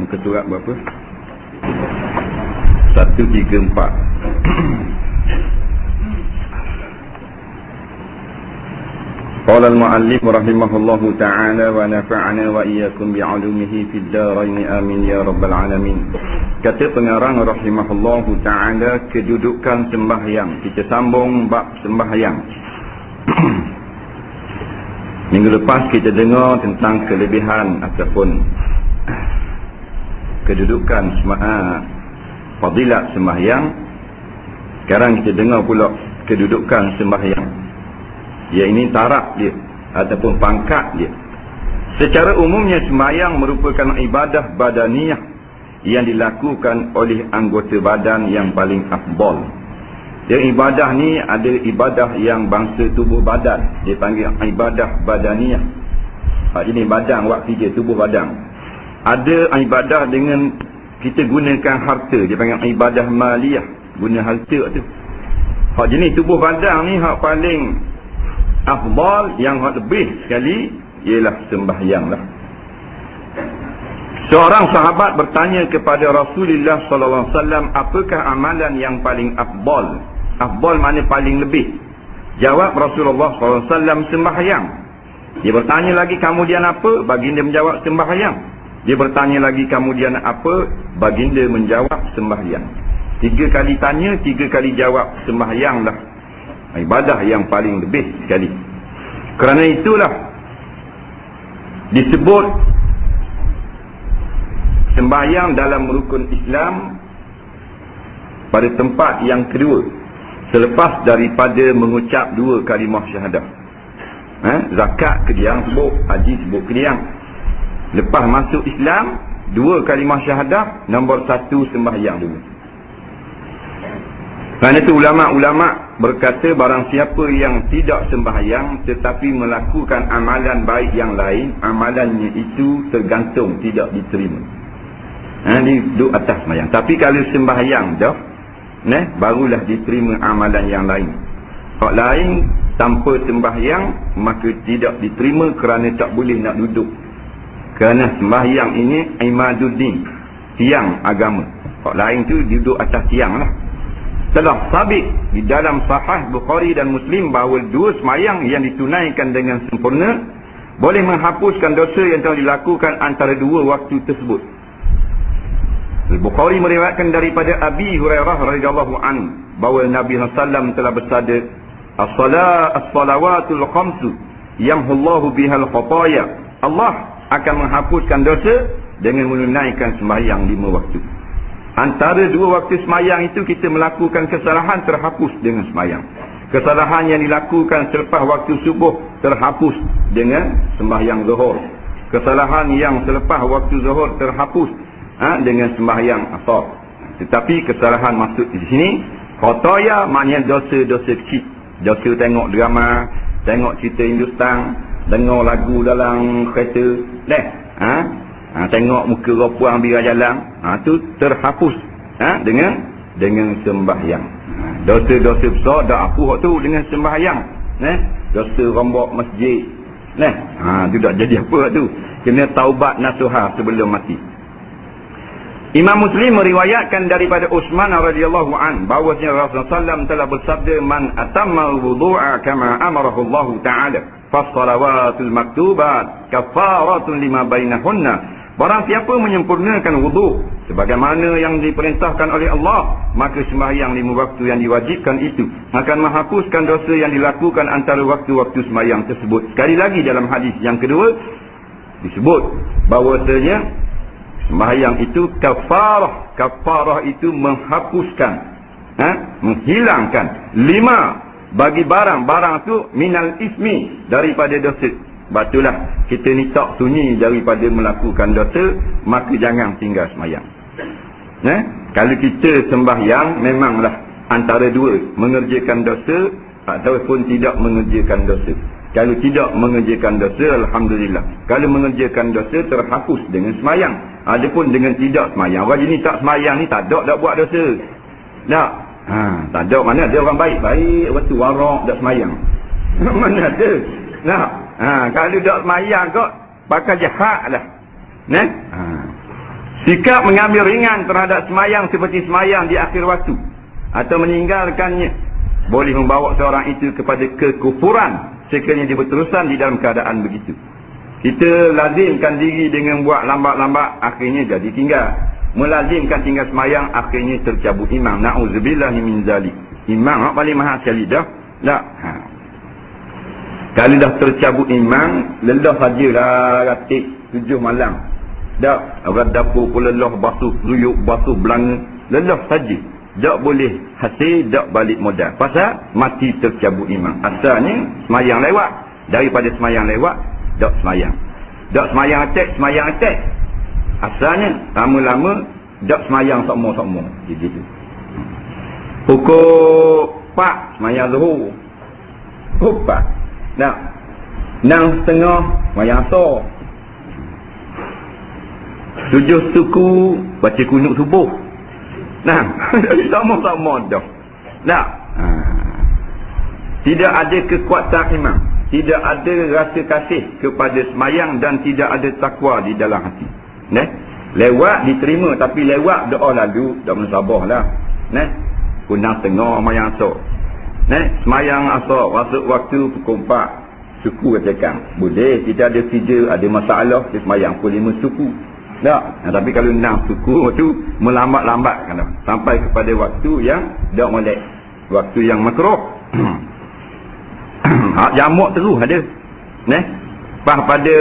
Muka surat berapa? 134. Qala al-mu'allif rahimahullahu ta'ala wa nafa'ana wa iyyakum bi'ulumihi fid dharain amin ya rabbal alamin. Kata pengarang rahimahullahu ta'ala, kedudukan sembahyang. Kita sambung bab sembahyang. Minggu lepas kita dengar tentang kelebihan ataupun kedudukan fadilat sembahyang. Sekarang kita dengar pula kedudukan sembahyang. Ya, ini taraf dia ataupun pangkat dia. Secara umumnya sembahyang merupakan ibadah badaniyah yang dilakukan oleh anggota badan yang paling afdal. Dia ibadah ni ada ibadah yang bangsa tubuh badan, dia panggil ibadah badaniyah. Ini badan waktu dia tubuh badan. Ada ibadah dengan kita gunakan harta, dia panggil ibadah maliyah, guna harta tu. Hak jenis tubuh badan ni hak paling afdal, yang hak lebih sekali ialah sembahyang lah. Seorang sahabat bertanya kepada Rasulullah sallallahu alaihi wasallam, apakah amalan yang paling afdal? Afdal makna paling lebih. Jawab Rasulullah sallallahu alaihi wasallam, sembahyang. Dia bertanya lagi, kemudian apa? Baginda menjawab, sembahyang. Dia bertanya lagi, kemudian apa? Baginda menjawab, sembahyang. 3 kali tanya, 3 kali jawab, sembahyang lah ibadah yang paling lebih sekali. Kerana itulah disebut sembahyang dalam rukun Islam pada tempat yang kedua selepas daripada mengucap 2 kalimah syahadah. Zakat kediang sebut, haji sebut kediang. Lepas masuk Islam, 2 kalimah syahadah, nombor 1 sembahyang dulu. Kerana itu ulama-ulama berkata, barang siapa yang tidak sembahyang tetapi melakukan amalan baik yang lain, amalannya itu tergantung, tidak diterima. Dia duduk atas sembahyang. Tapi kalau sembahyang dah, barulah diterima amalan yang lain. Hak lain tanpa sembahyang maka tidak diterima kerana tak boleh nak duduk. Kerana sembahyang ini imaduddin, tiang agama. Hak lain tu duduk atas tiang lah. Telah sabit di dalam Sahih Bukhari dan Muslim bahawa 2 sembahyang yang ditunaikan dengan sempurna boleh menghapuskan dosa yang telah dilakukan antara 2 waktu tersebut. Bukhari meriwayatkan daripada Abi Hurairah radhiyallahu anhu bahawa Nabi SAW telah bersabda, as-salawatul khamsu yamhullahu bihal khataya. Allah akan menghapuskan dosa dengan menunaikan sembahyang 5 waktu. Antara 2 waktu sembahyang itu kita melakukan kesalahan, terhapus dengan sembahyang. Kesalahan yang dilakukan selepas waktu subuh terhapus dengan sembahyang zuhur. Kesalahan yang selepas waktu zuhur terhapus dengan sembahyang asar. Tetapi kesalahan masuk di sini khataya, maknanya dosa-dosa kecil. Dosa tengok drama, tengok cerita Hindustan, dengar lagu dalam kereta, tengok muka ropuang bira jalan, tu terhapus dengan sembahyang. Dosa-dosa besar dah hapus tu dengan sembahyang. Dosa rombak masjid, tu tak jadi apa tu. Kena taubat nasuha sebelum mati. Imam Muslim meriwayatkan daripada Utsman radhiyallahu an bahawa Rasulullah SAW telah bersabda, man atamma wudu'a kama amarahu Allah Ta'ala fas-salawatul maktubat kafaratun lima bainahunna. Barang siapa menyempurnakan wudu sebagaimana yang diperintahkan oleh Allah, maka sembahyang 5 waktu yang diwajibkan itu akan menghapuskan dosa yang dilakukan antara waktu-waktu sembahyang tersebut. Sekali lagi dalam hadis yang kedua disebut bahawasanya sembahyang itu kafarah. Kafarah itu menghapuskan, menghilangkan 5 bagi barang tu minal ismi, daripada dosa. Batulah kita ni tak sunyi daripada melakukan dosa, maka jangan tinggal sembahyang. Kalau kita sembahyang memanglah antara 2, mengerjakan dosa ataupun tidak mengerjakan dosa. Kalau tidak mengerjakan dosa, alhamdulillah. Kalau mengerjakan dosa, terhapus dengan sembahyang. Adapun dengan tidak sembahyang, orang jenis tak sembahyang ni tak ada buat dosa. Tak. Tak ada, mana ada orang baik-baik waktu warak tak sembahyang. Mana ada. Kalau tak sembahyang kok pakai jahat lah. Sikap mengambil ringan terhadap semayang seperti semayang di akhir waktu atau meninggalkannya boleh membawa seorang itu kepada kekufuran sekiranya dia berterusan di dalam keadaan begitu. Kita lazimkan diri dengan buat lambat-lambat, akhirnya jadi tinggal. Melazimkan tinggal semayang, akhirnya tercabut imam. Na'udzubillahi min zalik. Imam paling mahal sekali dah. Tak. Kalau dah tercabut imam, lelah sajalah ratik 7 malam. Tak. Orang dapur pun lelah, basuh ruyuk, basuh belanga. Lelah saja. Tak boleh hasil, tak balik modal. Pasal mati tercabut imam. Asalnya semayang lewat. Daripada semayang lewat, tak semayang. Tak semayang attack. Asalnya lama-lama tak semayang sokmo-sokmo. Begitu. Pukul 4 semayang zuhur. Pukul 4. Nak 6.30 semayang asar. 7 suku baca kunut subuh. Nah, sokmo-sokmo dah. Nak. Tidak ada kekuatan imam. Tidak ada rasa kasih kepada semayang dan tidak ada takwa di dalam hati. Lewat diterima, tapi lewat doa lalu tak mensabahlah. Kunang tengah semayang asar. Semayang asar masuk waktu pukul 4. Suku katakan boleh, kita ada 3 ada masalah, kita semayang pukul 5 suku. Tak. Tapi kalau 6 suku tu melambat-lambatkan sampai kepada waktu yang tak molek, waktu yang makruh. Hak jamuk terus ada. Pas pada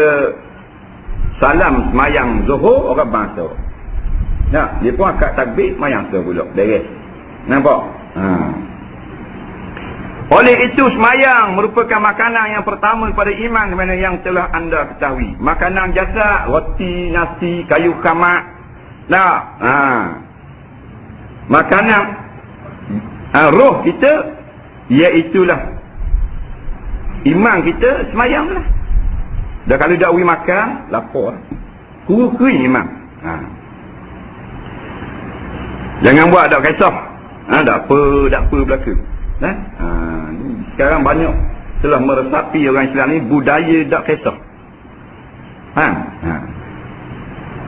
salam semayang zuhur orang bangsa. Nah, dia pun akad takbir semayang zuhur pula. Beres. Nampak? Oleh itu semayang merupakan makanan yang pertama kepada iman mana yang telah anda ketahui. Makanan jasad, roti, nasi, kayu kamak. Nah, makanan roh kita iaitulah iman kita semayang lah. Dah kalau dah pergi makan, lapar. Kuru-kering iman. Jangan buat tak kisah. Tak apa belaka. Sekarang banyak telah meresapi orang Islam ni budaya tak kisah.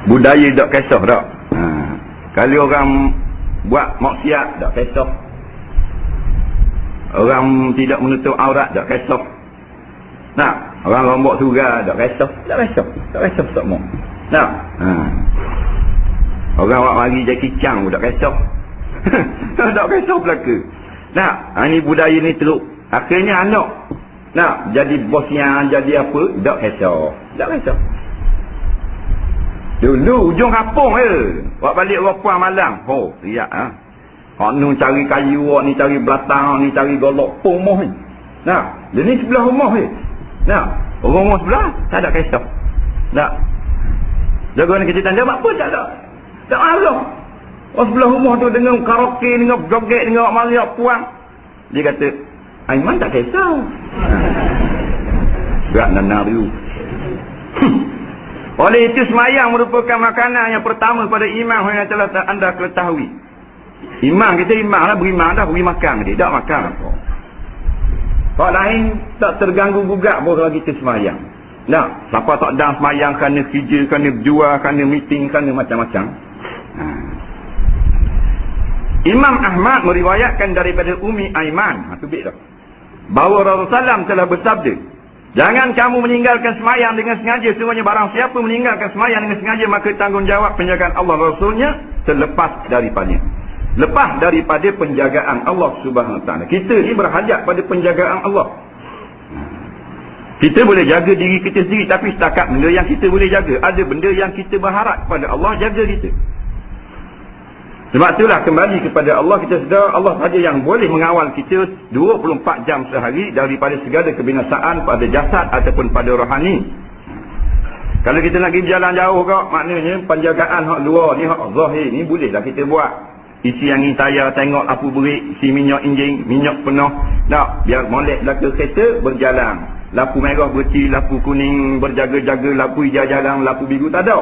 Budaya tak kisah tak. Kalau orang buat maksiat tak kisah. Orang tidak menutup aurat tak kisah. Orang lombok surga tak kisah. Tak kisah semua. Orang buat mari Jackie Chan pun tak kisah. Tak kisah belaka. Ini budaya ni teruk. Akhirnya anak jadi bosnya, jadi apa, tak kisah. Tak kisah. Dulu ujung kampung je. Buat balik Puan malam. Riak Hak ni cari kayu, hak ni cari belatang, hak ni cari golok rumah ni. Dia ni sebelah rumah ni. Rumah sebelah tak ada kisah. Jaga ni kita tanya apa tak ada. Tak malah. Orang sebelah rumah tu dengan karaoke, dengan joget, dengan mariak puang. Dia kata, Aiman tak kisah. Berat nana dulu. Oleh itu semayang merupakan makanan yang pertama pada imam yang telah anda ketahui. Imam kita imam lah, beriman dah, beri makan dia. Tak makan apa. Orang lain tak terganggu gugat bahawa kita semayang. Siapa tak sedang semayang kerana kerja, kerana berjual, kerana meeting, kerana macam-macam. Imam Ahmad meriwayatkan daripada Umi Aiman, bahawa Rasulullah SAW telah bersabda, jangan kamu meninggalkan semayang dengan sengaja. Semuanya barang siapa meninggalkan semayang dengan sengaja, maka tanggungjawab penjagaan Allah Rasulnya terlepas daripadanya. Lepas daripada penjagaan Allah Subhanahu Wa Taala. Kita ni berhajat pada penjagaan Allah. Kita boleh jaga diri kita sendiri, tapi setakat benda yang kita boleh jaga. Ada benda yang kita berharap kepada Allah jaga kita. Sebab itulah kembali kepada Allah, kita sedar Allah saja yang boleh mengawal kita 24 jam sehari daripada segala kebinasaan pada jasad ataupun pada rohani. Kalau kita nak pergi jalan jauh kau, maknanya penjagaan hak luar ni, hak zahir ni bolehlah kita buat. Isi angin tayar, tengok lampu berik, isi minyak enjin, minyak penuh. Biar molek belakang kereta berjalan. Lampu merah berhenti, lampu kuning berjaga-jaga, lampu hijau jalan, lampu biru tak ada.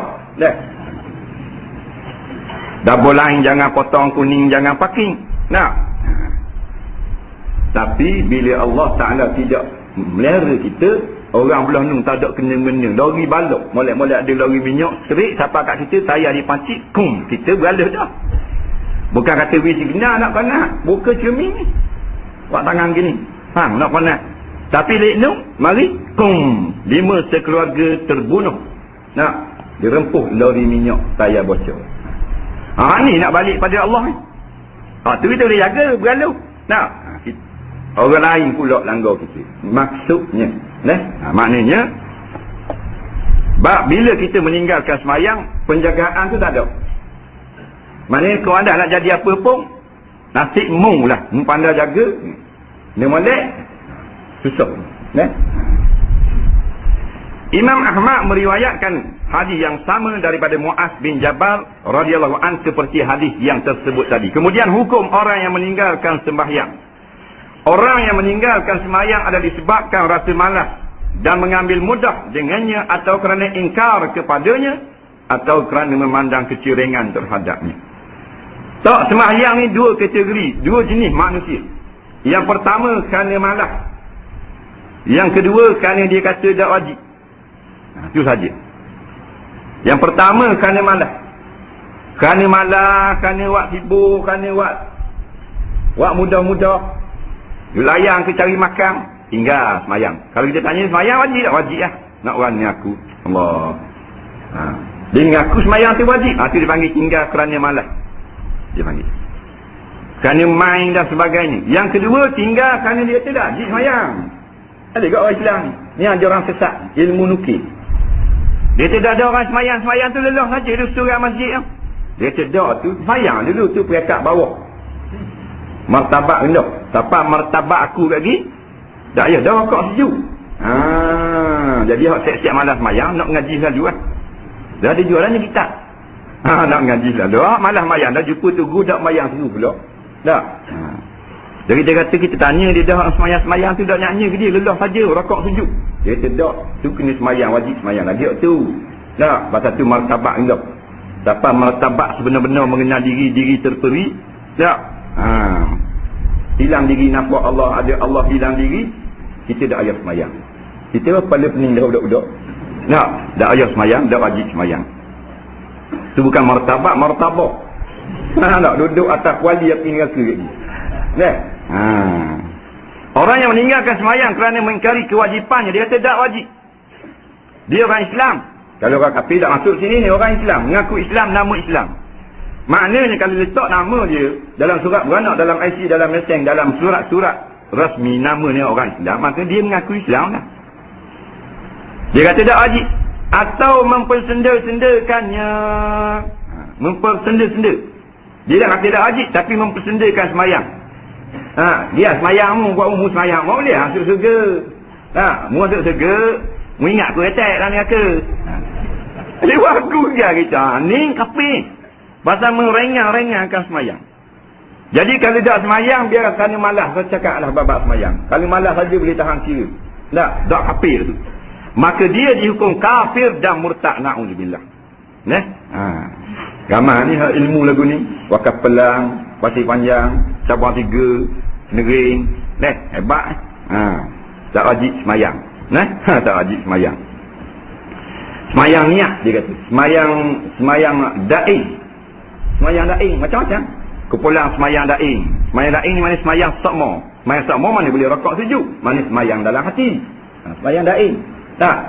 Double line jangan potong, kuning jangan parking. Tapi bila Allah Ta'ala tidak melihara kita, Orang belah nung tak ada kena-mena. Lori balok. Molek-molek ada lori minyak. Serik siapa kat kita, tayar dipancit. Kum. Kita beralih dah. Bukan kata wisi kena nak panas. Buka cermin ni. Buat tangan gini. Hang nak panas. Tapi lek nung. Mari. Kum. 5 sekeluarga terbunuh. Nak. Dirempuh lori minyak. Tayar bocor. Ni nak balik pada Allah ni. Tu kita boleh jaga. Beralih. Nak. Orang lain pula langgar kita. Maksudnya. Maknanya bila kita meninggalkan semayang, penjagaan tu tak ada. Maknanya kalau anda nak jadi apa pun, nasib mung lah. Pandai jaga, dia molek, susah. Imam Ahmad meriwayatkan hadis yang sama daripada Muaz bin Jabal radhiyallahu an seperti hadis yang tersebut tadi. Kemudian hukum orang yang meninggalkan sembahyang. Orang yang meninggalkan sembahyang adalah disebabkan rasa malas dan mengambil mudah dengannya, atau kerana ingkar kepadanya, atau kerana memandang keciringan terhadapnya. Tak, sembahyang ni 2 kategori, 2 jenis manusia. Yang pertama kerana malas. Yang kedua kerana dia kata tak wajib. Itu saja. Yang pertama kerana malas. Kerana malas, kerana buat sibuk, kerana buat mudah-mudah. Layang ke cari makan, tinggal semayang. Kalau kita tanya semayang wajib tak? Wajib lah. Nak orang mengaku. Allah. Dia mengaku semayang tu wajib. Tu dia panggil tinggal kerana malas. Dia panggil. Kerana main dan sebagainya. Yang kedua, tinggal kerana dia tidak wajib semayang. Ada ke orang Islam ni? Ni ada orang sesat. Ilmu nukil. Dia tidak ada orang semayang. Semayang tu lelah saja. Dia surah masjid tu. Dia tidak tu. Semayang dulu tu peringkat bawah. Martabak rendah. Sampai martabak aku lagi tak payah dah rokok sejuk. Jadi hak siap-siap malas mayang nak ngaji selalu lah. Dah ada jualannya kitab. Nak ngaji selalu. Malas mayang dah jumpa tu guru dak mayang sejuk pula. Tak. Jadi dia kata kita tanya dia dah semayang-semayang tu dak nyanyi ke dia lelah saja rokok sejuk. Dia tidak. Tu kena semayang, wajib semayang lagi tu. Tak. Pasal tu martabak rendah. Sampai martabak sebenar-benar mengenal diri terperi. Tak. Hilang diri, nampak Allah, ada Allah, hilang diri, kita dah ayah semayang. Kita pada pening dah budak-budak. Dah ayah semayang, dah wajib semayang. Itu bukan martabak, martabak. Nak duduk atas kuali api neraka lagi. Orang yang meninggalkan semayang kerana mengingkari kewajipannya, dia kata tak wajib. Dia orang Islam. Kalau orang kafir tak masuk sini ni orang Islam, mengaku Islam, nama Islam. Maknanya kalau letak nama dia dalam surat beranak, dalam IC, dalam meseng, dalam surat-surat rasmi nama ni orang Islam, maka dia mengaku Islam lah. Dia kata tak wajib. Atau mempersenda-sendakannya. Mempersenda-senda. Dia dah kata tak wajib tapi mempersendakan semayang. Dia semayang buat umur semayang. Mau boleh masuk surga. Mu masuk surga, mu ingat aku attack dalam neraka. Dia wagu dia kita. Ni kafir. Pasal merengah-rengahkan semayang. Jadi kalau tak semayang, biar kerana malas. Saya cakaplah babak semayang. Kalau malas saja boleh tahan kira. Tak kafir tu. Maka dia dihukum kafir dan murtad. Na'udzubillah. Gambar ni ilmu lagu ni. Wakaf Pelang, Pasir Panjang, Sabang 3, Negeri. Hebat. Tak wajib semayang. Tak wajib semayang. Semayang niat dia kata. Semayang da'i. Semayang daing macam-macam. Kumpulan semayang daing. Semayang daing ni mana semayang sakmo. Semayang sakmo mana boleh rokok sejuk. Mana semayang dalam hati. Semayang daing. Tak.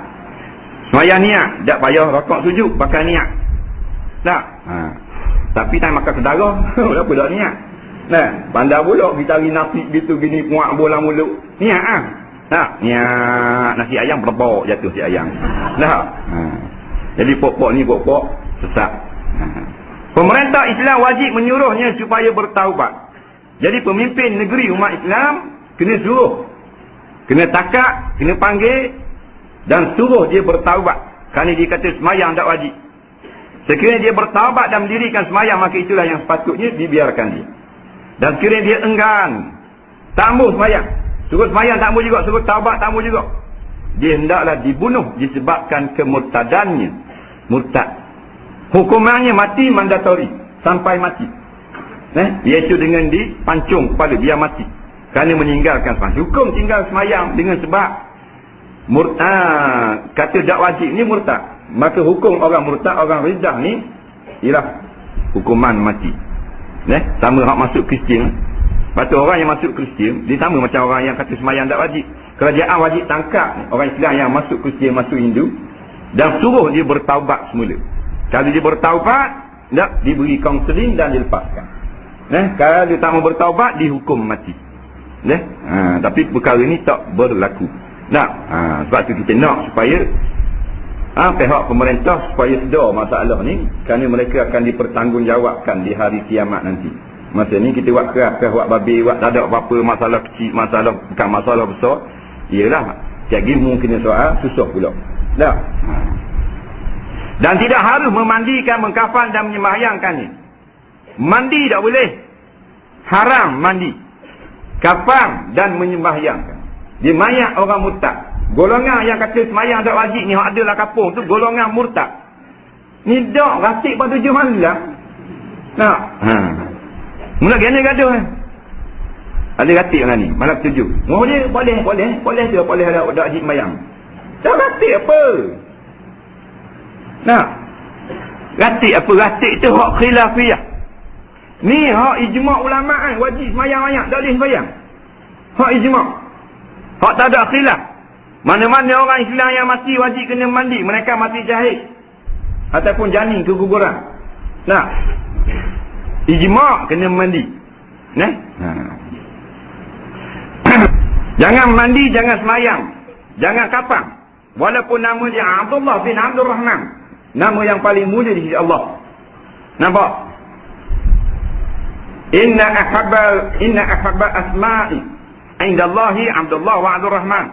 Semayang niat. Tak payah rokok sejuk. Pakai niat. Tak. Tapi tak makan kedara. Kenapa tak niat? Pandai pula kita hari nasi gitu gini. Puak bola mulut. Niat tak. Niat. Nasi ayam berbok jatuh si ayam. Tak. Jadi pokok ni pokok sesat. Pemerintah Islam wajib menyuruhnya supaya bertaubat. Jadi pemimpin negeri umat Islam kena suruh, kena takak, kena panggil dan suruh dia bertaubat. Kerana dia kata semayang tak wajib. Sekiranya dia bertaubat dan mendirikan semayang, maka itulah yang sepatutnya dibiarkan dia. Dan sekiranya dia enggan, tak ambil semayang, suruh semayang tak ambil juga, suruh taubat tak ambil juga, dia hendaklah dibunuh disebabkan kemurtadannya. Murtad. Hukumannya mati mandatori sampai mati. Iaitu dengan dipancung kepala dia mati kerana meninggalkan semayang. Hukum tinggal semayang dengan sebab kata tak wajib ni murtad, maka hukum orang murtad, orang riddah ni ialah hukuman mati. Sama hak masuk Kristian. Lepas tu orang yang masuk Kristian, dia sama macam orang yang kata semayang tak wajib. Kerajaan wajib tangkap orang Islam yang masuk Kristian, masuk Hindu, dan suruh dia bertaubat semula. Kalau dia bertaubat, tak diberi kaunseling dan dilepaskan. Kalau dia tak mau bertaubat, dihukum mati. Tapi perkara ni tak berlaku. Sebab tu kita nak supaya pihak pemerintah supaya sedar masalah ni, kerana mereka akan dipertanggungjawabkan di hari kiamat nanti. Masa ni kita buat keras, buat babi, buat tak ada apa-apa masalah kecil, masalah bukan masalah besar. Ialah jadi mungkin soal susah pula. Dan tidak harus memandikan, mengkafan dan menyembahyangkannya. Mandi tak boleh. Haram mandi, kafan dan menyembahyangkan. Dia mayat orang murtad. Golongan yang kata semayang tak wajib ni, yang adalah kapung tu golongan murtad. Ni dak ratik pada 7 malam. Mula gana gaduh. Ada ratik orang ni malam 7. Boleh tu boleh ada wajib semayang. Tak ratik apa? Ratik apa? Ratik tu hak khilafiyah. Ni hak ijma' ulama kan, wajib semayang-mayang, tak boleh semayang. Hak ijma'. Hak tak ada khilaf. Mana-mana orang Islam yang mati wajib kena mandi, mereka mati syahid ataupun janin ke kuburan. Ijma' kena mandi. Jangan mandi, jangan semayang, jangan kafan. Walaupun nama dia Abdullah bin Abdul Rahman, nama yang paling mulia di sisi Allah. Nampak? Inna ahabba asma'i indallahi Abdullah wa Abdul Rahman.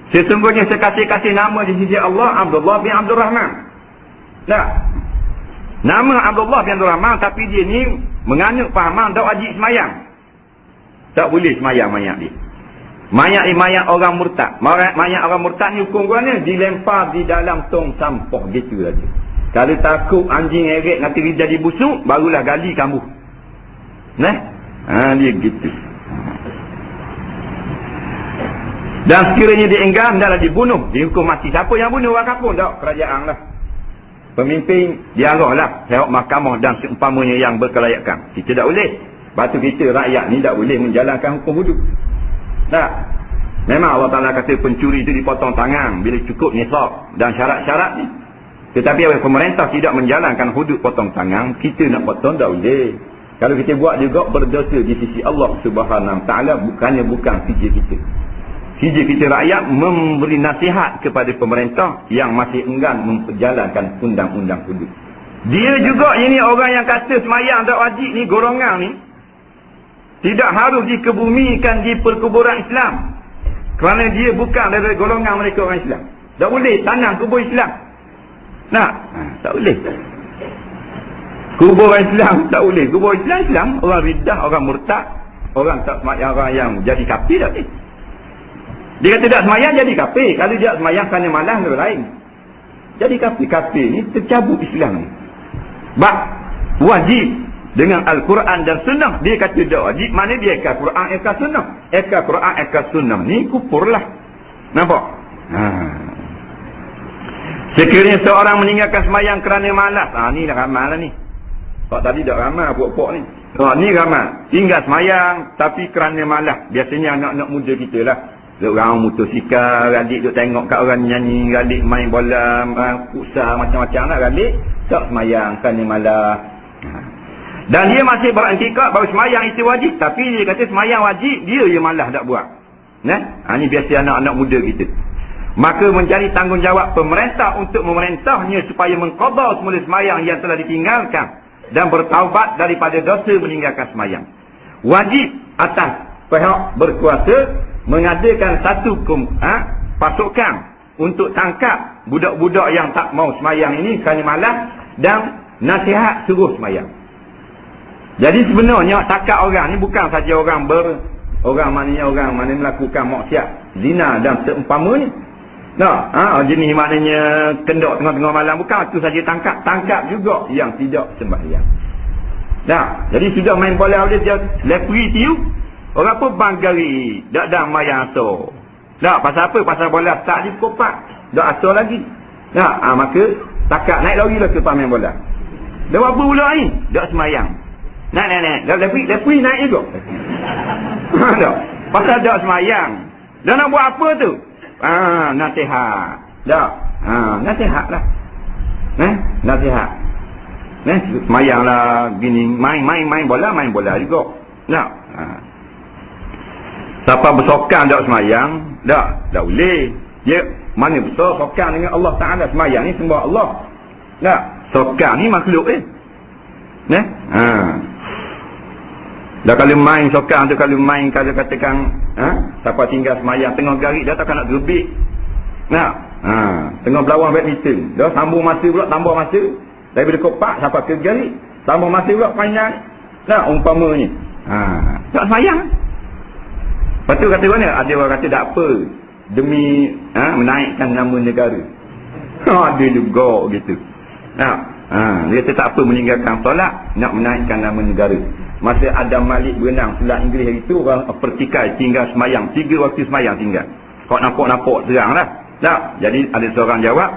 Sesungguhnya sekasih-kasih nama di sisi Allah Abdullah bin Abdul Rahman. Nama Abdullah bin Abdul Rahman, tapi dia ni menganut fahaman tak wajib semayang. Tak boleh semayang mayat dia. Mayat orang murtad. Mayat orang murtad ni hukum ni dilempar di dalam tong sampah gitu saja. Kalau takut anjing eret nanti dia jadi busuk, barulah gali kambuh. Dia gitu. Dan sekiranya dienggan, hendaklah dibunuh, dihukum mati. Siapa yang bunuh orang kampung? Tak, kerajaan lah. Pemimpin diarah lah, lewat mahkamah dan seumpamanya yang berkelayakan. Kita tak boleh. Batu kita rakyat ni tak boleh menjalankan hukum hudud. Memang Allah Ta'ala kata pencuri itu dipotong tangan bila cukup nisab dan syarat-syarat ni. Tetapi oleh pemerintah tidak menjalankan hudud potong tangan, kita nak potong tak boleh. Kalau kita buat juga berdosa di sisi Allah Subhanahu Ta'ala, bukan kerja kita. Kerja kita rakyat memberi nasihat kepada pemerintah yang masih enggan menjalankan undang-undang hudud. Dia juga ini orang yang kata semayang tak wajib ni, golongan ni tidak harus dikebumikan di perkuburan Islam, kerana dia bukan dari golongan mereka orang Islam. Tak boleh tanam kubur Islam. Tak boleh. Kubur Islam tak boleh. Kubur Islam orang riddah, orang murtad, orang tak semayang, orang yang jadi kafir tak boleh. Dia kata tak semayang jadi kafir. Kalau dia semayang kerana malas lebih lain. Jadi kafir ni tercabut Islam ni. Wajib dengan Al-Quran dan Sunnah. Dia kata tak wajib, mana dia ekal Quran, ekal Sunnah. Ekal Quran, ekal Sunnah ni kufur lah. Nampak? Sekiranya seorang meninggalkan semayang kerana malas, ni dah ramal lah ni. Pak tadi dah ramal pokok ni. Ni ramal, tinggal semayang tapi kerana malas. Biasanya anak-anak muda kita lah, duk orang motosikal, radik duk tengok kat orang nyanyi, radik main bola, futsal macam-macam lah, radik tak semayang kerana malas. Dan dia masih berantikad bahawa semayang itu wajib, tapi dia kata semayang wajib, dia je malas tak buat. Ni biasa anak-anak muda kita. Maka menjadi tanggungjawab pemerintah untuk memerintahnya supaya mengqada semula semayang yang telah ditinggalkan dan bertaubat daripada dosa meninggalkan semayang. Wajib atas pihak berkuasa mengadakan satu pasukan untuk tangkap budak-budak yang tak mau semayang ini kerana malas dan nasihat suruh semayang. Jadi sebenarnya tangkap orang ni bukan saja orang orang mana melakukan maksiat, zina dan seumpamanya. Jenis maknanya kendok tengah-tengah malam, bukan itu saja tangkap juga yang tidak sembahyang. Jadi sudah main bola boleh dia referee tiu. Orang pun banggari dak dah mayang so. Tak, pasal apa? Pasal bola tak di pukul 4. Dah asal lagi. Tak, maka takat naik lagi lah ke main bola. Dah apa pula ni? Dah semayang. Naik. Dah lepi naik juga. Tak. Pasal dah semayang. Dah nak buat apa tu? Nasihat. Tak. Nasihat lah. Nasihat. Semayang lah gini. Main bola juga. Tak. Siapa bersokan tak semayang, tak boleh. Dia mana besar sokan dengan Allah Ta'ala. Semayang ni sembah Allah. Tak. Sokan ni makhluk dah kalau main sokan tu, kalau main kalau katakan siapa tinggal semayang tengah garik, dah takkan nak gerbik. Nah, tengah berlawan badminton. Dah sambung masa pula, tambah masa. Daripada kopak siapa ke garik, tambah masa pula panjang. Nah, umpamanya. Tak semayang. Lepas tu kata mana? Ada orang kata tak apa, demi menaikkan nama negara. Ada juga gitu. Dia kata tak apa meninggalkan solat, nak menaikkan nama negara. Masa Adam Malik berenang selat Inggeris itu, orang pertikai tinggal semayang, 3 waktu semayang tinggal. Kau nampak terang lah. Tak? Jadi ada seorang jawab,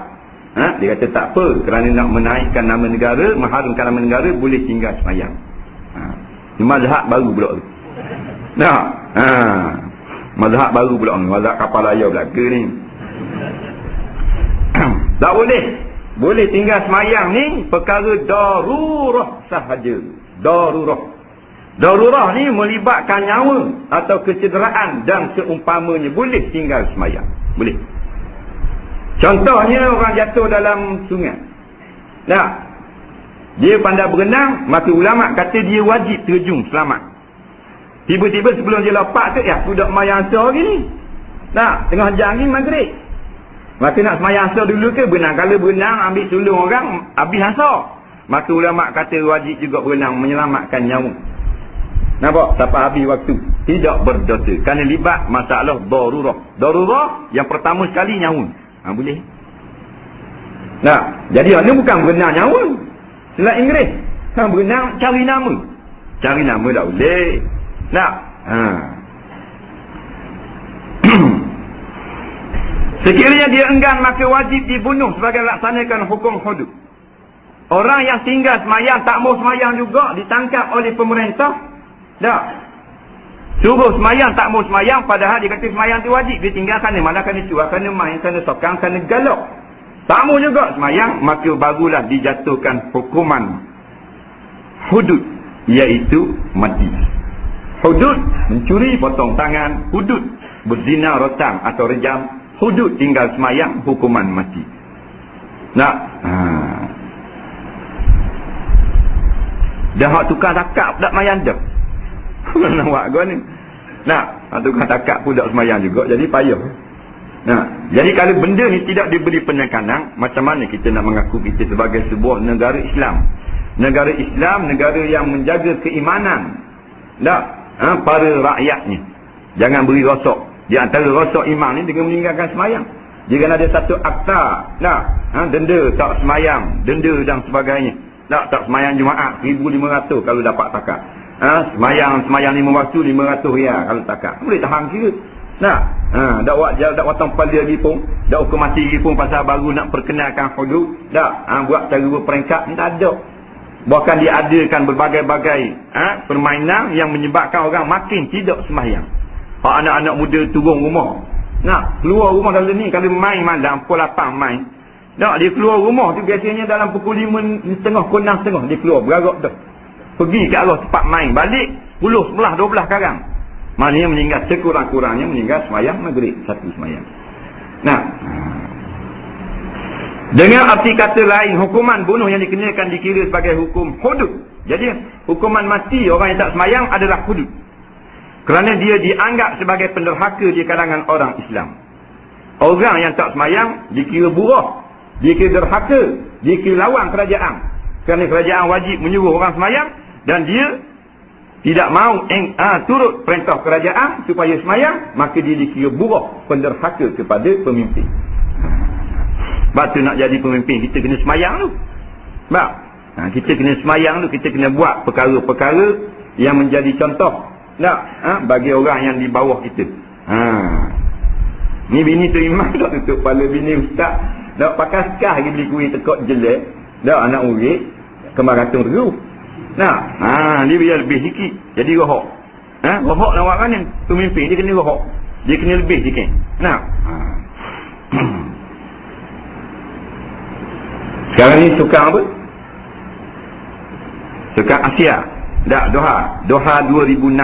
dia kata tak apa, kerana nak menaikkan nama negara, mengharumkan nama negara, boleh tinggal semayang. Mazhab baru pula tu. Tak? Mazhab baru pula ni, mazhab kapal layar belaka ni. Tak boleh. Boleh tinggal semayang ni perkara darurah sahaja. Darurah ni melibatkan nyawa atau kecederaan dan seumpamanya, boleh tinggal semayang. Boleh. Contohnya orang jatuh dalam sungai. Tak? Dia pandai berenang, maka ulama kata dia wajib terjun selamat. Tiba-tiba sebelum dia lepak tu, sudah semayang asar lagi ni. Tak? Tengah jam ni maghrib. Maka nak semayang asar dulu ke berenang? Kalau berenang ambil tolong orang, habis asar. Maka ulama kata wajib juga berenang, menyelamatkan nyawa. Nampak? Sampai habis waktu. Tidak berdosa. Kerana libat masalah darurah. Darurah yang pertama sekali nyawa. Boleh. Nah, jadi ini bukan berenang nyawa. Selat Inggeris. Berenang cari nama. Cari nama tak boleh. Nah. Sekiranya dia enggan, maka wajib dibunuh sebagai laksanakan hukum hudud. Orang yang tinggal semayang, tak mau semayang juga, ditangkap oleh pemerintah. Tak. Suruh semayang, tak mau semayang, padahal dia kata semayang tu wajib. Dia tinggal sana, malah kena cuak, kena main, kena sokang, kena galak. Tak mau juga semayang, maka barulah dijatuhkan hukuman hudud, iaitu mati. Hudud, mencuri, potong tangan. Hudud, berzina, rotang atau rejam. Hudud, tinggal semayang, hukuman mati. Nak? Dah hak tukar takak tak semayang dah. Nak buat kau ni. Nak? Tukar takak pun tak semayang juga, jadi payah. Nah, jadi kalau benda ni tidak diberi penekanan, macam mana kita nak mengaku kita sebagai sebuah negara Islam? Negara Islam, negara yang menjaga keimanan. Tak? Para rakyatnya. Jangan beri rosok. Di antara rosok iman ni dengan meninggalkan semayang. Jika ada satu akta, tak? Denda tak semayang, denda dan sebagainya. Tak semayang Jumaat, 1,500 kalau dapat takat. Semayang 5 waktu, 500 riyal kalau takat. Boleh tahan kira. Tak? Tak watang pala lagi pun, tak hukum mati lagi pun pasal baru nak perkenalkan hudud. Tak? Buat cara berperingkat ni tak ada. Bahkan diadakan berbagai-bagai permainan yang menyebabkan orang makin tidak semayang. Anak-anak muda turun rumah. Nak keluar rumah dalam ni, kalau main malam pukul 8 main. Tak, dia keluar rumah tu biasanya dalam pukul 5:30, pukul 6:30 dia keluar bergerak dah. Pergi ke arah tempat main, balik 10, 11, 12 sekarang. Maknanya meninggal, sekurang-kurangnya meninggal semayang maghrib, satu semayang. Nah, dengan arti kata lain, hukuman bunuh yang dikenakan dikira sebagai hukum hudud. Jadi hukuman mati orang yang tak semayang adalah hudud, kerana dia dianggap sebagai penderhaka di kalangan orang Islam. Orang yang tak semayang dikira buruk, dikira derhaka, dikira lawan kerajaan. Kerana kerajaan wajib menyuruh orang semayang, dan dia tidak mau turut perintah kerajaan supaya semayang, maka dia dikira buruk, penderhaka kepada pemimpin. Sebab tu nak jadi pemimpin, kita kena semayang tu. Sebab kita kena semayang tu, kita kena buat perkara-perkara yang menjadi contoh bagi orang yang di bawah kita. Ni bini tu imam tak tutup kepala, bini ustaz nak pakai skah lagi beli kuih tekok jelek. Dah anak urik kembar gantung terus. Nah, dia biar lebih sikit. Jadi rohok. Rohok nak buat kan yang pemimpin dia kena rohok. Dia kena lebih sikit. Sekarang ni tukang apa? Tukang Asia. Tak, Doha 2006.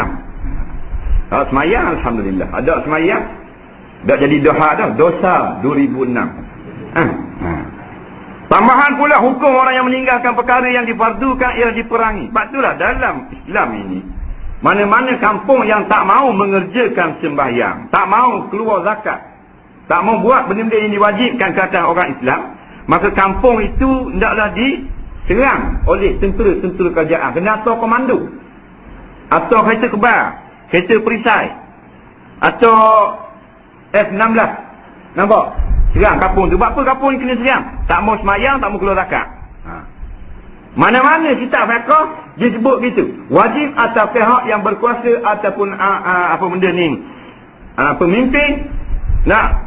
Kalau semayang alhamdulillah. Ada semayang tak jadi Doha dah. Dosa 2006. Tambahan pula hukum orang yang meninggalkan perkara yang difardukan ialah diperangi. Sebab itulah dalam Islam ini, mana-mana kampung yang tak mau mengerjakan sembahyang, tak mau keluar zakat, tak mau buat benda-benda yang diwajibkan ke atas orang Islam, maka kampung itu hendaklah diserang oleh tentera-tentera kerajaan. Kena atau komando, atau kereta kebal, kereta perisai, atau F-16. Nampak? Serang kampung tu. Sebab apa kampung ni kena serang? Tak mau semayang, tak mau keluar zakat. Mana-mana kitab fiqh dia sebut gitu. Wajib atas pihak yang berkuasa ataupun apa benda ni, pemimpin nak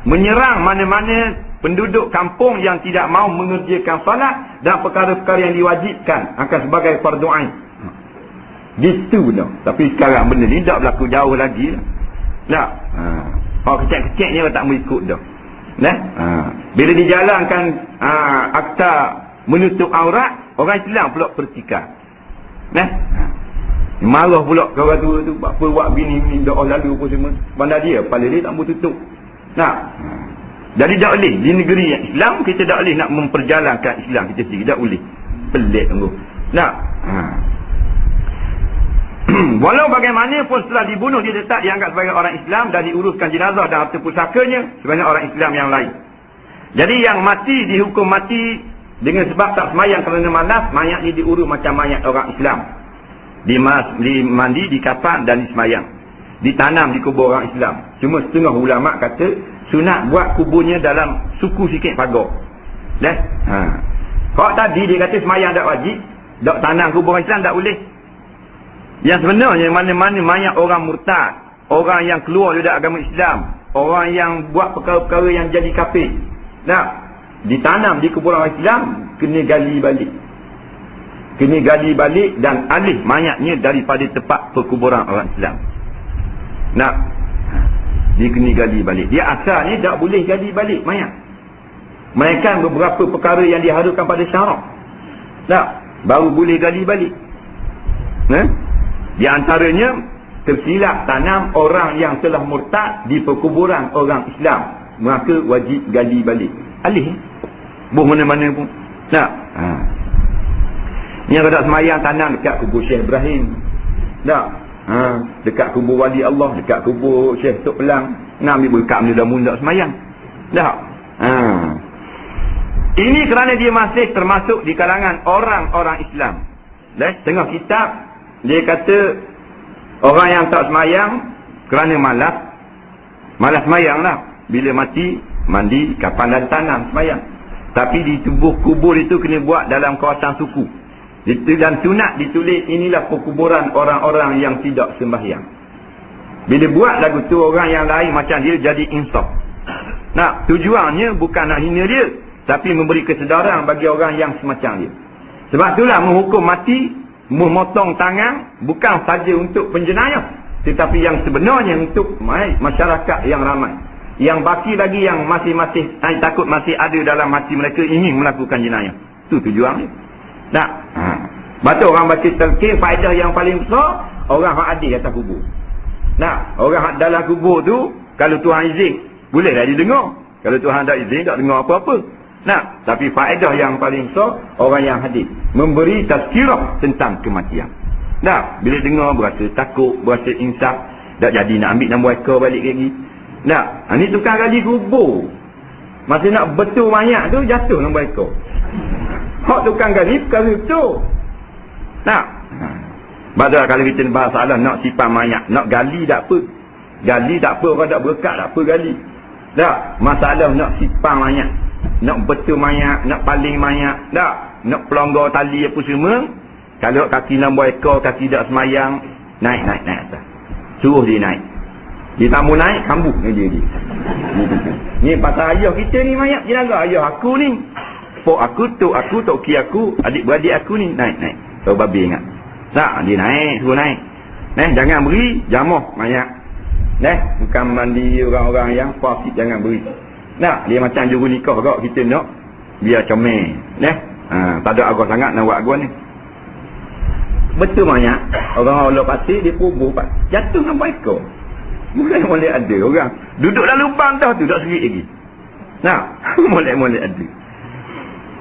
menyerang mana-mana penduduk kampung yang tidak mau mengerjakan salat dan perkara-perkara yang diwajibkan akan sebagai fardu ain. Gitu dah. Tapi sekarang benda ni tak berlaku jauh lagi lah. Orang kecil-kecil ni tak mau ikut dah. Bila dijalankan akta menutup aurat, orang Islam pula pertikaian. Marah pula kawan tua tu, apa buat bini doa lalu apa semua. Pandai dia, kepala dia tak boleh tutup. Jadi tak boleh. Di negeri Islam, kita tak boleh nak memperjalankan Islam kita sendiri. Tak boleh. Pelik tunggu. Walau bagaimanapun setelah dibunuh, dia tetap dianggap sebagai orang Islam dan diuruskan jenazah dan harta pusakanya sebanyak orang Islam yang lain. Jadi yang mati dihukum mati dengan sebab tak semayang kerana malas, mayat ni diurus macam mayat orang Islam. Dimandi, dikafan dan disemayang. Ditanam di kubur orang Islam. Cuma setengah ulama kata sunat buat kuburnya dalam suku sikit pagar. Kalau tadi dia kata semayang tak wajib, tak tanam kubur orang Islam tak boleh. Yang sebenarnya mana-mana mayat orang murtad, orang yang keluar dari agama Islam, orang yang buat perkara-perkara yang jadi kafir, ditanam di kuburan orang Islam, kena gali balik. Kena gali balik dan alih mayatnya daripada tempat perkuburan orang Islam. Dia kena gali balik. Dia asalnya tak boleh gali balik mayat. Melainkan beberapa perkara yang diharuskan pada syarak. Baru boleh gali balik. Di antaranya tersilap tanam orang yang telah murtad di perkuburan orang Islam, maka wajib gali balik. Alih. Mana-mana pun. Yang tak semayang tanam dekat kubur Syekh Ibrahim. Dekat kubur Wali Allah, dekat kubur Syekh Tok Pelang. Ambil berkat mula-mula tak semayang. Ini kerana dia masih termasuk di kalangan orang-orang Islam. Tengah kitab dia kata orang yang tak semayang kerana malas semayang lah. Bila mati, mandi, kafan dan tanam semayang. Tapi di tubuh kubur itu kena buat dalam kawasan suku. Dan sunat ditulis inilah perkuburan orang-orang yang tidak sembahyang. Bila buat lagu tu, orang yang lain macam dia jadi insaf. Tujuannya bukan nak hina dia, tapi memberi kesedaran bagi orang yang semacam dia. Sebab itulah menghukum mati, memotong tangan bukan saja untuk penjenayah, tetapi yang sebenarnya untuk masyarakat yang ramai. Yang baki lagi yang masih takut masih ada dalam hati mereka ingin melakukan jenayah. Itu tujuannya. Baca orang baca talqin, faedah yang paling besar orang hak adil atas kubur. Orang hak dalam kubur tu, kalau Tuhan izin bolehlah dia dengar. Kalau Tuhan tak izin tak dengar apa-apa. Tapi faedah yang paling besar orang yang hadir memberi tazkirah tentang kematian. Bila dengar berasa takut, berasa insaf, tak jadi nak ambil nombor ekor balik lagi. Ni tukang gali kubur, masa nak betul mayat tu jatuh nombor ekor. Hak tukang gali perkara betul. Padahal kalau kita bahas salah nak simpan mayat, nak gali tak apa. Gali tak apa, orang tak berkat tak apa gali. Masalah nak simpan mayat, nak betul mayat, nak paling mayat, nak pelonggar tali apa semua. Kalau kaki nombor ekor, kaki tak semayang, naik atas. Suruh dia naik. Dia tak mau naik, kambuh dia. Ni pasal ayah kita ni mayat jenazah. Ayah aku ni, pok aku, tok ki aku, adik-beradik aku ni naik. So babi ingat. Tak, dia naik, suruh naik. Jangan beri jamuh mayat. Bukan mandi orang-orang yang fasik, jangan beri. Dia macam juru nikah kau kita nak biar comel. Tak ada agak sangat nak buat agak ni. Betul mayat. Orang-orang pasir dia pubuh pak. Jatuh sampai ekor. Boleh ada orang duduk dalam lubang tu tak serik lagi. Boleh ada.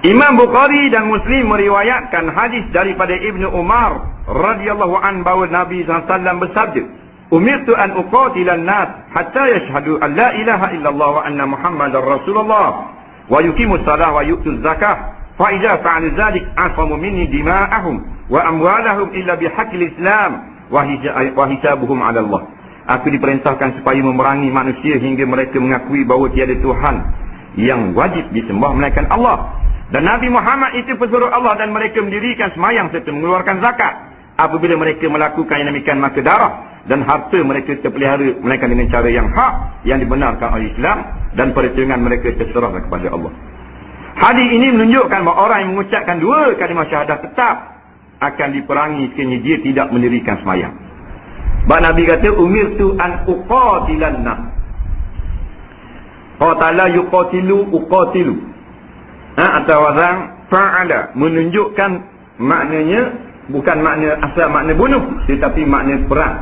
Imam Bukhari dan Muslim meriwayatkan hadis daripada Ibnu Umar radhiyallahu an bahawa Nabi SAW bersabda, "Umirtu an uqatila an-nas hatta yashhadu an la ilaha illallah wa anna Muhammadar Rasulullah wa yuqimus salah wa yu'tuz zakah fa idza fa'alu dzalik asamu minni dima'ahum wa amwalahum illa bihaqqil Islam wa hisabuhum 'ala Allah." Aku diperintahkan supaya memerangi manusia hingga mereka mengakui bahawa tiada Tuhan yang wajib disembah melainkan Allah. Dan Nabi Muhammad itu pesuruh Allah dan mereka mendirikan semayang serta mengeluarkan zakat. Apabila mereka melakukan yang demikian maka darah dan harta mereka terpelihara melainkan dengan cara yang hak yang dibenarkan oleh Islam dan perhitungan mereka terserah kepada Allah. Hadis ini menunjukkan bahawa orang yang mengucapkan dua kalimah syahadah tetap akan diperangi sekiranya dia tidak mendirikan semayang. Sebab Nabi kata umirtu an uqatilan nas. Qatala yuqatilu uqatilu. Atau wazan fa'ala menunjukkan maknanya bukan makna asal makna bunuh tetapi makna perang.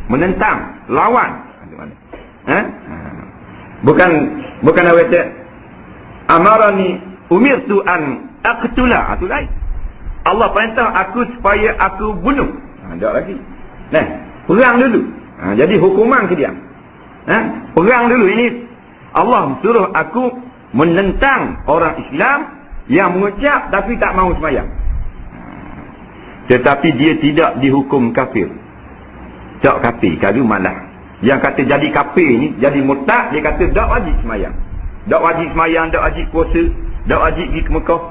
Menentang, lawan. Bukan awak kata amarani umirtu an aqtula, itu lain. Allah perintah aku supaya aku bunuh. Tak lagi. Perang dulu. Jadi hukuman ke dia. Perang dulu. Ini Allah suruh aku menentang orang Islam yang mengucap tapi tak mahu sembahyang. Tetapi dia tidak dihukum kafir. Tak kafir, kalau malah. Yang kata jadi kafir ni, jadi murtad, dia kata tak wajib sembahyang. Tak wajib sembahyang, tak wajib puasa, tak wajib pergi ke Mekah.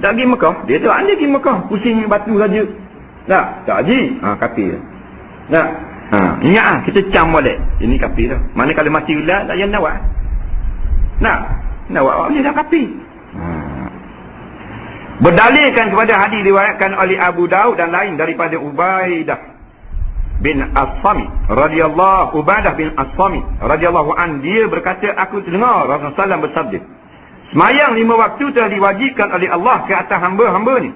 Tak pergi Mekah, dia tak ada pergi Mekah, pusing batu saja. Tak wajib. Kafir. Ingat kita cam balik. Ini kafir dah. Mana kalau mati ular tak payah nak buat. Nak buat dia dah kafir. Berdalilkan kepada hadis diriwayatkan oleh Abu Daud dan lain daripada Ubaidah bin As-Samit radhiyallahu an, dia berkata aku terdengar Rasulullah SAW bersabda, semayang 5 waktu telah diwajibkan oleh Allah ke atas hamba-hamba ni.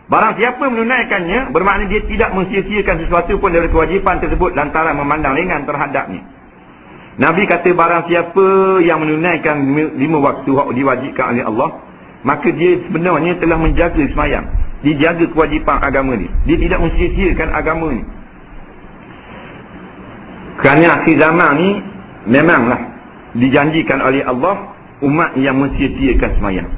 Barang siapa menunaikannya, bermakna dia tidak mensia-siakan sesuatu pun dari kewajipan tersebut lantaran memandang ringan terhadapnya. Nabi kata barang siapa yang menunaikan 5 waktu yang diwajibkan oleh Allah, maka dia sebenarnya telah menjaga semayang. Dia jaga kewajipan agama ni. Dia tidak mensia-siakan agama ni. Kerana akhir zaman ni memanglah dijanjikan oleh Allah umat yang mensia-siakan semayang.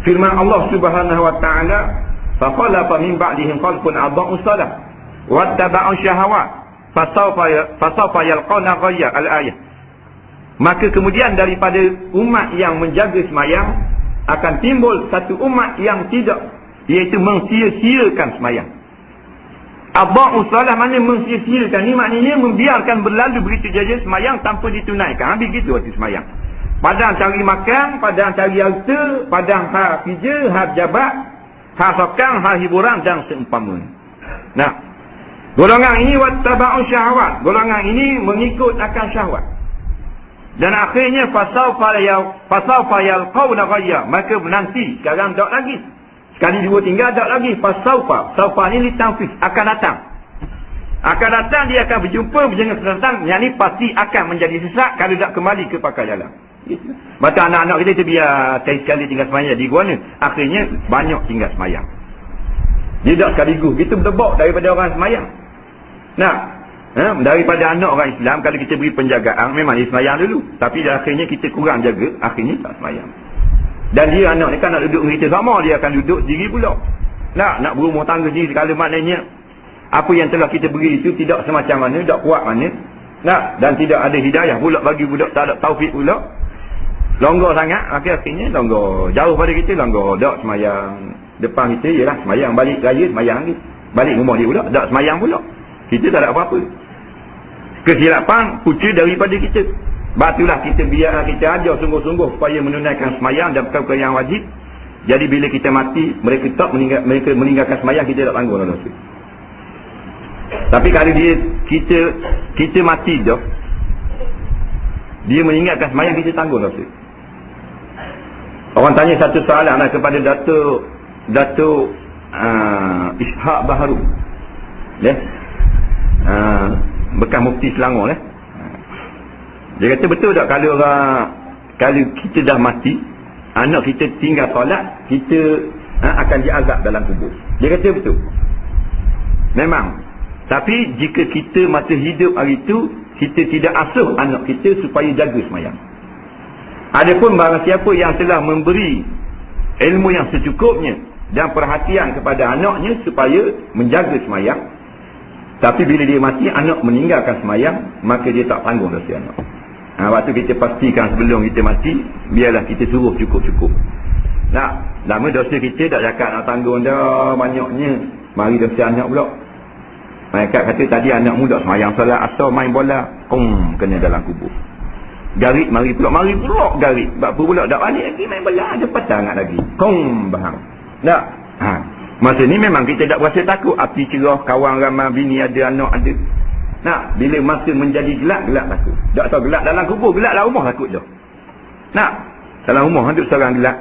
Firman Allah Subhanahu wa taala, فَخَلَفَ مِنْ بَعْدِهِمْ خَلْفٌ أَضَاعُوا الصَّلَاةَ وَاتَّبَعُوا الشَّهَوَاتِ فَسَوْفَ يَلْقَوْنَ غَيًّا. Al-ayah. Maka kemudian daripada umat yang menjaga semayang akan timbul satu umat yang tidak, iaitu mensia-siakan semayang. Adha'u salah mana mensia-siakan ni, maknanya membiarkan berlalu begitu saja semayang tanpa ditunaikan. Habis gitu waktu semayang. Padang cari makan, padang cari harta, padang hak kerja, hak jabat, hak sakang, hak hiburan dan seumpamanya. Golongan ini wattaba'u syahwat. Golongan ini mengikut akan syahwat. Dan akhirnya fasawfa yalqawna ghayya. Maka nanti, sekarang tak lagi. Sekali dua tinggal tak lagi. Saufa ni litanfis, akan datang. Akan datang, dia akan berjumpa dengan seseorang yang ni pasti akan menjadi sesat kalau tak kembali ke pakar jalan. Maka anak-anak kita biar sekali tinggal semayang di gua ni, akhirnya banyak tinggal semayang. Dia tak sekaligus, kita berdebak daripada orang semayang. Daripada anak orang Islam, kalau kita beri penjagaan, memang dia semayang dulu. Tapi akhirnya kita kurang jaga, akhirnya tak semayang. Dan dia anak ni kan nak duduk dengan kita sama, dia akan duduk sendiri pula. Nak berumah tangga sendiri, kalau maknanya apa yang telah kita beri itu tidak semacam mana, tak kuat mana. Dan tidak ada hidayah pula bagi budak, tak ada taufik pula. Longgar sangat, akhirnya longgar. Jauh pada kita, longgar. Tak semayang. Depan kita ialah semayang, balik raya semayang lagi. Balik rumah dia pula, tak semayang pula. Kita tak ada apa-apa. kesilapan punca daripada kita. Sebab itulah kita biar kita ajar sungguh-sungguh supaya menunaikan semayang dan perkara yang wajib. Jadi bila kita mati, mereka meninggalkan semayang, kita tak tanggung dosa. Tapi kalau kita mati dah, dia meninggalkan semayang, kita tanggung dosa. Orang tanya satu soalan kepada Datuk Ishak Baharu, bekas mufti Selangor. Dia kata betul tak kalau kita dah mati, anak kita tinggal solat, kita akan diazab dalam kubur. Dia kata betul. Memang. Tapi jika kita masa hidup hari itu, kita tidak asuh anak kita supaya jaga semayang. Adapun barang siapa yang telah memberi ilmu yang secukupnya dan perhatian kepada anaknya supaya menjaga semayang, tapi bila dia mati, anak meninggalkan semayang, maka dia tak tanggung dosa anak. Waktu kita pastikan sebelum kita mati, biarlah kita suruh cukup-cukup. Lama dosa kita tak cakap nak tanggung dah banyaknya, mari dosa anak pula. Mereka kata tadi anak muda semayang solat asal main bola, kena dalam kubur. Garit mari pula garit. Sebab apa pula tak balik lagi main bola, ada patah sangat lagi. Bahang. Tak? Masa ni memang kita tak berasa takut. Api cerah, kawan ramai, bini ada, anak ada. Bila masa menjadi gelap takut. Tak tahu gelap dalam kubur, gelap dalam rumah takut dah. Dalam rumah duduk seorang gelap,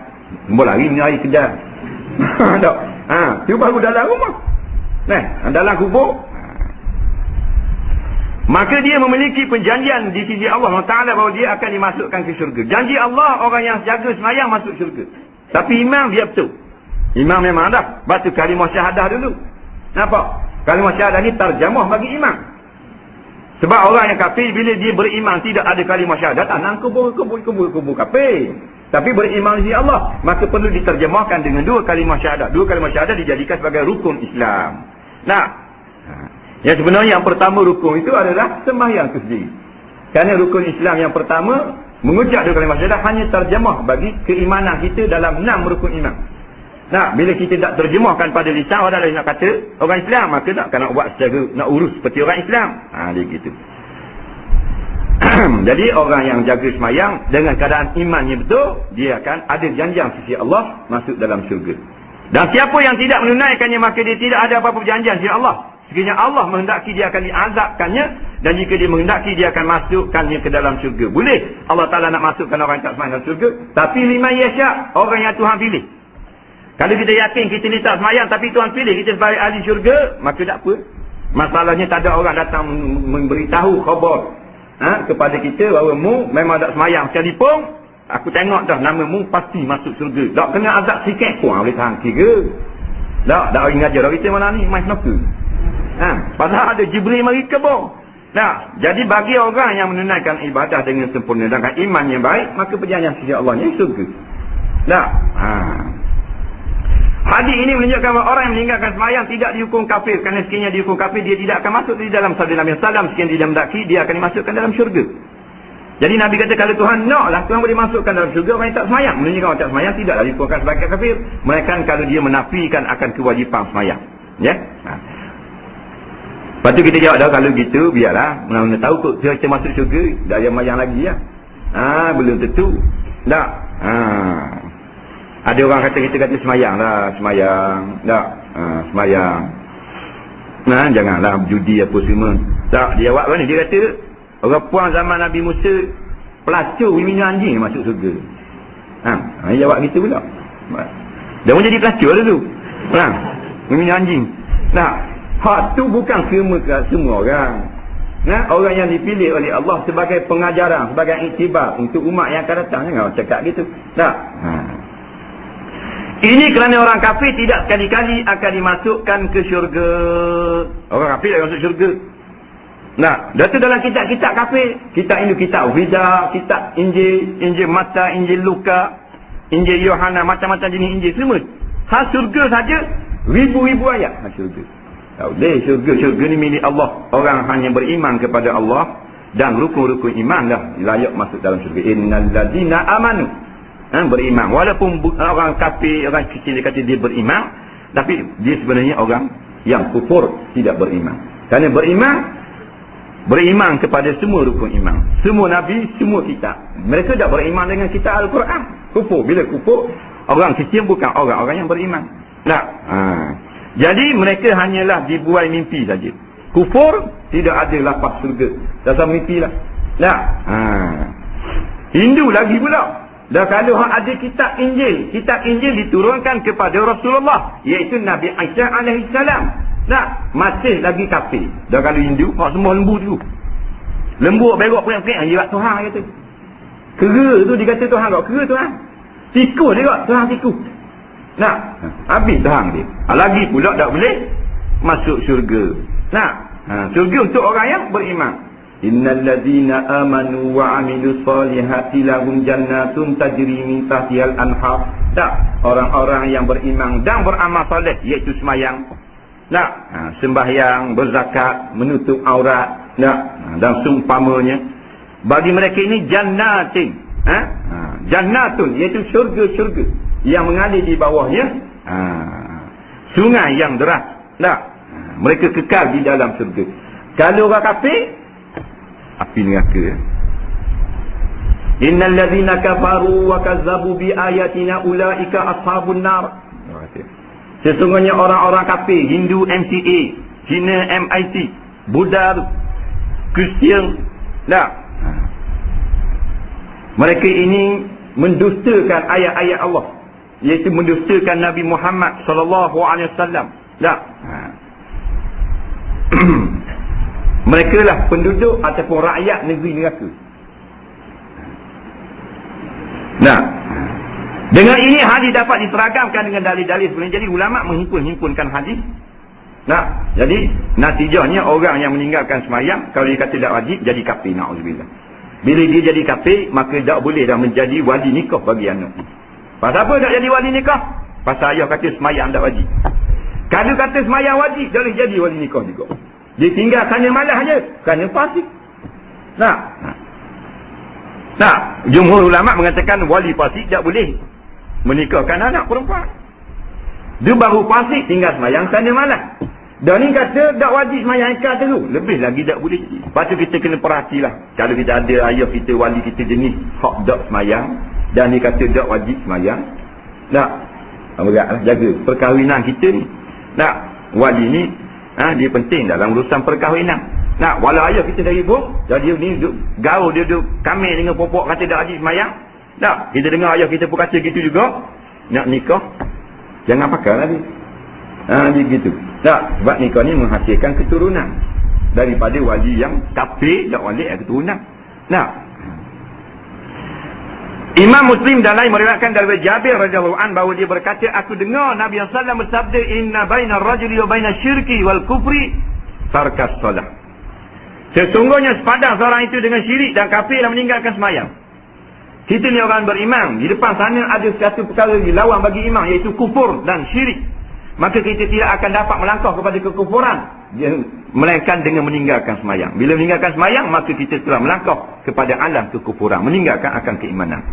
lari mencari kejar. Tak? Itu baru dalam rumah. Dalam kubur, maka dia memiliki perjanjian di sisi Allah Ta'ala bahawa dia akan dimasukkan ke syurga. Janji Allah, orang yang jaga semayang masuk syurga. Tapi imam dia betul. Imam memang dah. Batu kalimah syahadah dulu. Nampak? Kalimah syahadah ni terjemah bagi imam. Sebab orang yang kafir bila dia beriman tidak ada kalimah syahadat, kubur kafir. Tapi beriman di Allah, maka perlu diterjemahkan dengan dua kalimah syahadat. Dua kalimah syahadat dijadikan sebagai rukun Islam. Yang sebenarnya yang pertama rukun itu adalah sembahyang itu sendiri. Kerana rukun Islam yang pertama, mengucap dua kalimah syahadat hanya terjemah bagi keimanan kita dalam 6 rukun iman. Bila kita tak terjemahkan pada lisan, orang lain nak kata orang Islam, maka nak buat secara, nak urus seperti orang Islam. Dia gitu. Jadi orang yang jaga semayang dengan keadaan imannya betul, dia akan ada janjian sisi Allah masuk dalam syurga. Dan siapa yang tidak menunaikannya, maka dia tidak ada apa-apa perjanjian sisi Allah. Sekiranya Allah menghendaki, dia akan diazabkannya, dan jika dia menghendaki, dia akan masukkannya ke dalam syurga. Boleh Allah Ta'ala nak masukkan orang yang tak semayang dalam syurga, tapi liman yasha', orang yang Tuhan pilih. Kalau kita yakin kita ni tak semayang, tapi Tuhan pilih kita sebagai ahli syurga, maka tak apa. Masalahnya tak ada orang datang memberitahu khabar kepada kita bahawa mu memang tak semayang sekalipun, aku tengok dah nama mu pasti masuk syurga. Tak kena azab sikit pun boleh tahan kira. Tak orang ngajar dah kita mana ni main neraka. Padahal ada Jibril mari kebur. Jadi bagi orang yang menunaikan ibadah dengan sempurna dengan iman yang baik, maka perjanjian sisi Allah ni syurga. Hadis ini menunjukkan bahawa orang yang meninggalkan semayang tidak dihukum kafir. Kerana sekiranya dihukum kafir, dia tidak akan masuk di dalam sabda Nabi SAW. Sekiranya dia mendaki, dia akan dimasukkan dalam syurga. Jadi Nabi kata kalau Tuhan naklah, Tuhan boleh masukkan dalam syurga orang yang tak semayang. Menunjukkan orang tak semayang tidaklah dihukumkan sebagai kafir, melainkan kalau dia menafikan akan kewajipan semayang. Lepas tu kita jawab dah, kalau gitu biarlah, mana-mana tahu kot kita masuk syurga, dah yang semayang lagi ya. Belum tentu. Tak. Ada orang kata, kita kata semayang lah, semayang. Tak. Semayang. Janganlah judi apa semua. Tak, dia jawab mana? Dia kata, orang puan zaman Nabi Musa, pelacur minum anjing masuk surga. Dia jawab gitu pula. Dia pun jadi pelacur dulu. Minum anjing. Hak tu bukan semua orang. Orang yang dipilih oleh Allah sebagai pengajaran, sebagai iktibar untuk umat yang akan datang. Jangan cakap gitu. Tak. Ini kerana orang kafir tidak sekali-kali akan dimasukkan ke syurga. Orang kafir akan masuk syurga. Dah tu dalam kitab-kitab kafir, kitab ini kitab Wida, kitab Injil Matta, Injil Luka, Injil Yohana, macam-macam jenis Injil semua. Syurga saja ribu-ribu ayat syurga. Tak boleh, syurga ni milik Allah. Orang hanya beriman kepada Allah dan rukun-rukun iman lah layak masuk dalam syurga. Innal ladzina amanu, beriman. Walaupun orang kafir, orang kecil dia kata dia beriman, tapi dia sebenarnya orang yang kufur, tidak beriman. Kerana beriman beriman kepada semua rukun iman, semua nabi, semua kitab. Mereka tak beriman dengan kitab Al-Quran. Kufur. Bila kufur, orang kecil bukan orang-orang yang beriman. Nah, jadi mereka hanyalah dibuai mimpi saja. Kufur tidak ada lapas surga, dasar mimpi lah. Nah, Hindu lagi pula. Dah kalau ada kitab Injil diturunkan kepada Rasulullah, iaitu Nabi Isa alaihi salam. Nah, masih lagi kafir. Dah kalau Hindu, hak semua lembu tu. Lembu berok pering-pering jirat Tuhan kata. Kera tu dikata Tuhan kau, kera Tuhan. Tikus dia kau, Tuhan tikus. Nah, habis Tuhan dia. Lagi pula tak boleh masuk syurga. Nah, syurga untuk orang yang beriman. Innal ladzina amanu wa 'amilus solihati lahum jannatun tajri min tahtihal anhar. Tak, orang-orang yang beriman dan beramal soleh, iaitu sembahyang. Nah, sembahyang, berzakat, menutup aurat, nah, dan seumpamanya. Bagi mereka ini jannatin, jannatun, iaitu syurga-syurga yang mengalir di bawahnya sungai yang deras. Nah, mereka kekal di dalam syurga. Kalau orang kafir, api neraka. Innal ladzina kafaru wa kazzabu bi ayatina ulaika ashabun nar. Sesungguhnya orang-orang kafir, Hindu MCA, Cina MIT, Buddha, Kristian, mereka ini mendustakan ayat-ayat Allah, iaitu mendustakan Nabi Muhammad sallallahu alaihi wasallam. Mereka lah penduduk ataupun rakyat negeri neraka. Nah, dengan ini hadis dapat diseragamkan dengan dalil-dalil sebenarnya. Jadi ulama menghimpunkan hadis. Nah, jadi natijahnya orang yang meninggalkan sembahyang, kalau dia kata tak wajib, jadi kafir, na'udzubillah. Bila dia jadi kafir, maka tak boleh dah menjadi wali nikah bagi anak. Pasal apa tak jadi wali nikah? Pasal ayah kata sembahyang tak wajib. Kalau kata sembahyang wajib, tak boleh jadi wali nikah juga. Dia tinggal kerana malas je, kerana fasik. Nah, jumhur ulama mengatakan wali fasik tak boleh menikahkan anak perempuan. Dia baru fasik tinggal sembahyang kerana malas. Dan ni kata tak wajib sembahyang ikar dulu, lebih lagi tak boleh. Lepas tu kita kena perhatilah. Kalau kita ada ayah kita, wali kita jenis hak tak sembahyang, dan dia kata tak wajib sembahyang, nak beratlah jaga perkahwinan kita ni. Nak wali ni dia penting dalam urusan perkahwinan. Nak walau ayah kita dari ibu, jadi ni duduk gaul, dia duduk kamil dengan popok kata tak wajib sembahyang. Nak kita dengar ayah kita pun kata gitu juga. Nak nikah jangan pakai lagi. Dia gitu. Tak, sebab nikah ni menghasilkan keturunan daripada wali yang kafir, tak wali keturunan. Nah, Imam Muslim dan lain meriwayatkan daripada Jabir radhiyallahu an bahawa dia berkata, aku dengar Nabi sallallahu alaihi wasallam bersabda, inna bainar rajuli wa bainas syirki wal kufri tarkas solah. Sesungguhnya sepadan seorang itu dengan syirik dan kafir dan meninggalkan sembahyang. Kita ni orang beriman, di depan sana ada satu perkara dilawan bagi iman, iaitu kufur dan syirik. Maka kita tidak akan dapat melangkah kepada kekufuran, melainkan dengan meninggalkan sembahyang. Bila meninggalkan sembahyang, maka kita telah melangkah kepada alam kekufuran, meninggalkan akan keimanan.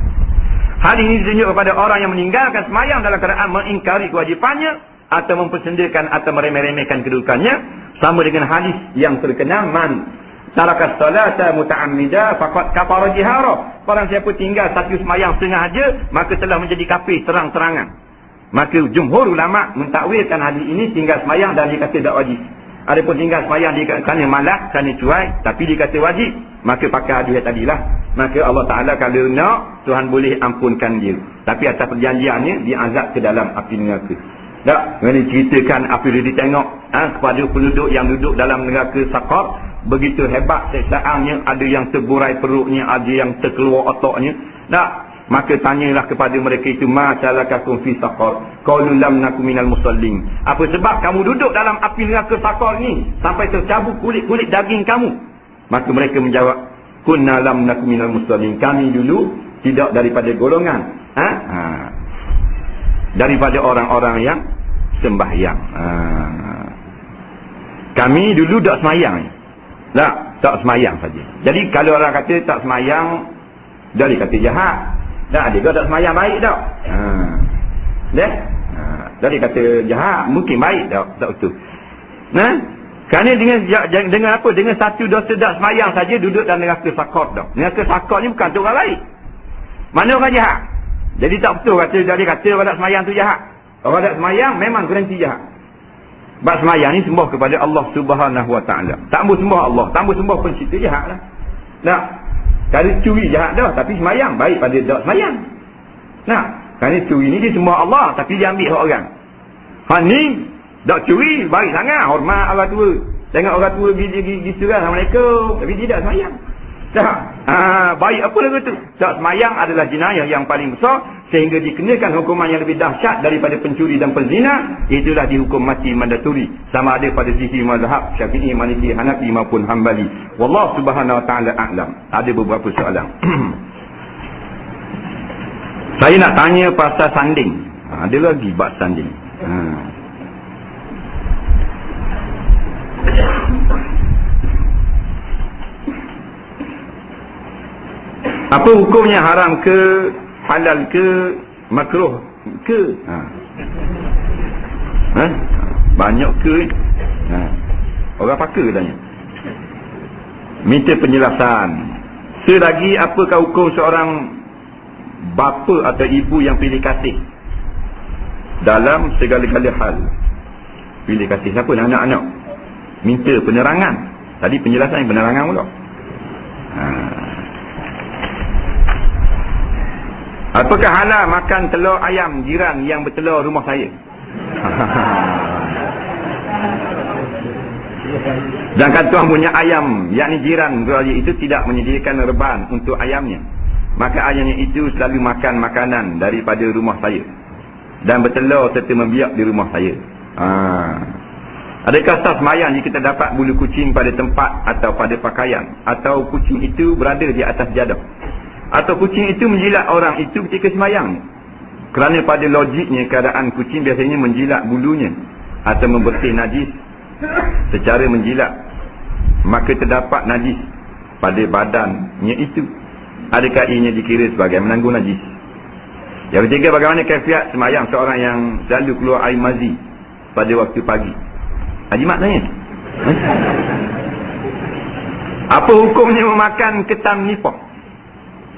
Hal ini ditunjuk kepada orang yang meninggalkan sembahyang dalam keadaan mengingkari kewajipannya atau mempersendakan atau meremeh-remehkan kedudukannya, sama dengan hadis yang terkenal, man tarakas salata muta'ammida faqad kafara jihara. Barang siapa tinggal satu sembahyang sengaja, maka telah menjadi kafir terang-terangan. Maka jumhur ulama mentakwilkan hadis ini tinggal sembahyang dan dia kata tak wajib. Adapun tinggal sembahyang dia kerana malas, kerana cuai, tapi dia kata wajib, maka pakai hadis tadilah. Maka Allah Ta'ala kalau nak, Tuhan boleh ampunkan dia. Tapi atas perjanjiannya, dia azab ke dalam api neraka. Tak? Kerana ceritakan apa dia ditengok kepada penduduk yang duduk dalam neraka Saqar, begitu hebat seksaannya, ada yang terburai perutnya, ada yang terkeluar otaknya. Tak? Maka tanyalah kepada mereka itu, ma salakakum fi saqar? Qalu lam nakum minal musallin. Apa sebab kamu duduk dalam api neraka Saqar ni sampai tercabut kulit-kulit daging kamu? Maka mereka menjawab, kunna lam nakum minal musallin. Kami dulu tidak daripada golongan daripada orang-orang yang sembahyang. Kami dulu tak sembahyang. Tak sembahyang saja. Jadi kalau orang kata tak sembahyang, dari kata jahat. Tak, dia tak sembahyang baik tak? Dari kata jahat, mungkin baik tak? Tak betul. Kerana dengan apa? Dengan satu dosa tak semayang saja duduk dalam neraka sakot dah. Neraka sakot ni bukan untuk orang lain. Mana orang jahat? Jadi tak betul kata orang tak semayang tu jahat. Orang tak semayang memang garanti jahat. Sebab semayang ni sembah kepada Allah Subhanahu Wa Taala. Tak boleh sembah Allah, tak boleh sembah pencipta jahat lah. Nah, kalau curi jahat dah, tapi semayang baik pada tak semayang. Nah, kerana curi ni dia sembah Allah, tapi dia ambil hak orang. Ni tak curi, baik sangat, hormat orang tua. Tengok orang tua pergi serang, Assalamualaikum, tapi dia tak semayang. Tak, baik apa lagi tu? Tak semayang adalah jinayah yang paling besar, sehingga dikenakan hukuman yang lebih dahsyat daripada pencuri dan penzina. Itulah dihukum mati mandaturi, sama ada pada sisi mazhab Syafi'i, Maliki, Hanafi maupun Hambali. Wallahu Subhanahu Wa Taala a'lam. Ada beberapa soalan. Saya nak tanya pasal sanding. Ada lagi bab sanding. Apa hukumnya, haram ke, halal ke, makruh ke? Banyak ke? Orang pakar tanya. Minta penjelasan. Selagi apakah hukum seorang bapa atau ibu yang pilih kasih dalam segala-gala hal? Pilih kasih siapa? Anak-anak. Minta penerangan. Tadi penjelasan penerangan pula. Apakah halal makan telur ayam jiran yang bertelur rumah saya? Sedangkan tuan punya ayam, yakni jiran itu tidak menyediakan reban untuk ayamnya, maka ayamnya itu selalu makan makanan daripada rumah saya dan bertelur serta membiak di rumah saya. Adakah sah sembahyang jika kita dapat bulu kucing pada tempat atau pada pakaian, atau kucing itu berada di atas jadah, atau kucing itu menjilat orang itu ketika sembahyang? Kerana pada logiknya keadaan kucing biasanya menjilat bulunya atau membersih najis secara menjilat, maka terdapat najis pada badannya itu. Adakah ianya dikira sebagai menanggung najis? Yang ketiga, bagaimana kaifiat sembahyang seorang yang selalu keluar air mazi pada waktu pagi? Haji Mat tanya. Apa hukumnya memakan ketam nipah?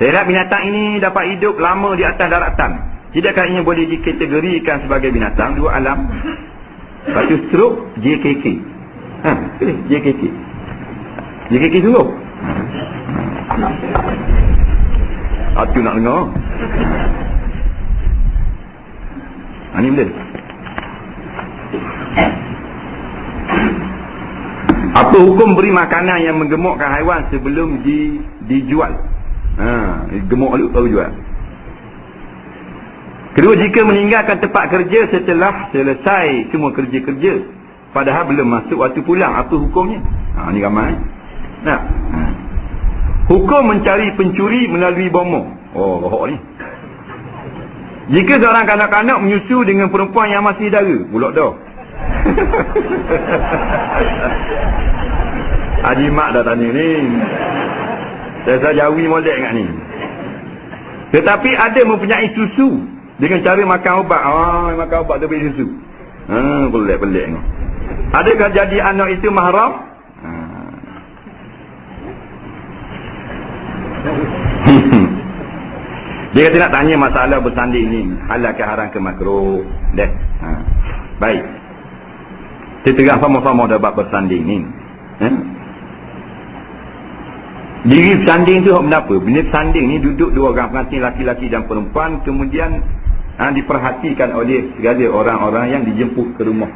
Terhadap binatang ini dapat hidup lama di atas daratan. Tidakkah ia boleh dikategorikan sebagai binatang dua alam? Lepas tu stroke JKK. JKK. JKK sungguh. Aku nak dengar. Ini boleh. Apa hukum beri makanan yang menggemukkan haiwan sebelum dijual? Gemuk dulu baru jual. Kedua, jika meninggalkan tempat kerja setelah selesai semua kerja-kerja padahal belum masuk waktu pulang, apa hukumnya? Ni ramai. Hukum mencari pencuri melalui bomo. Rohok ni. Jika seorang kanak-kanak menyusu dengan perempuan yang masih dara, pulak dah. Haji Mak dah tanya ni. Saya jawi molek kat ni. Tetapi ada mempunyai susu dengan cara makan ubat. Makan ubat tu beri susu. Pelik-pelik ni. Adakah jadi anak itu mahram? Dia kata nak tanya masalah bersanding ni, halal ke haram ke makruh. Baik. Kita tengah sama-sama dah bab bersanding ni. Diri bersanding tu benda apa? Benda bersanding ni duduk dua orang pengantin, laki-laki dan perempuan, kemudian diperhatikan oleh segala orang-orang yang dijemput ke rumah.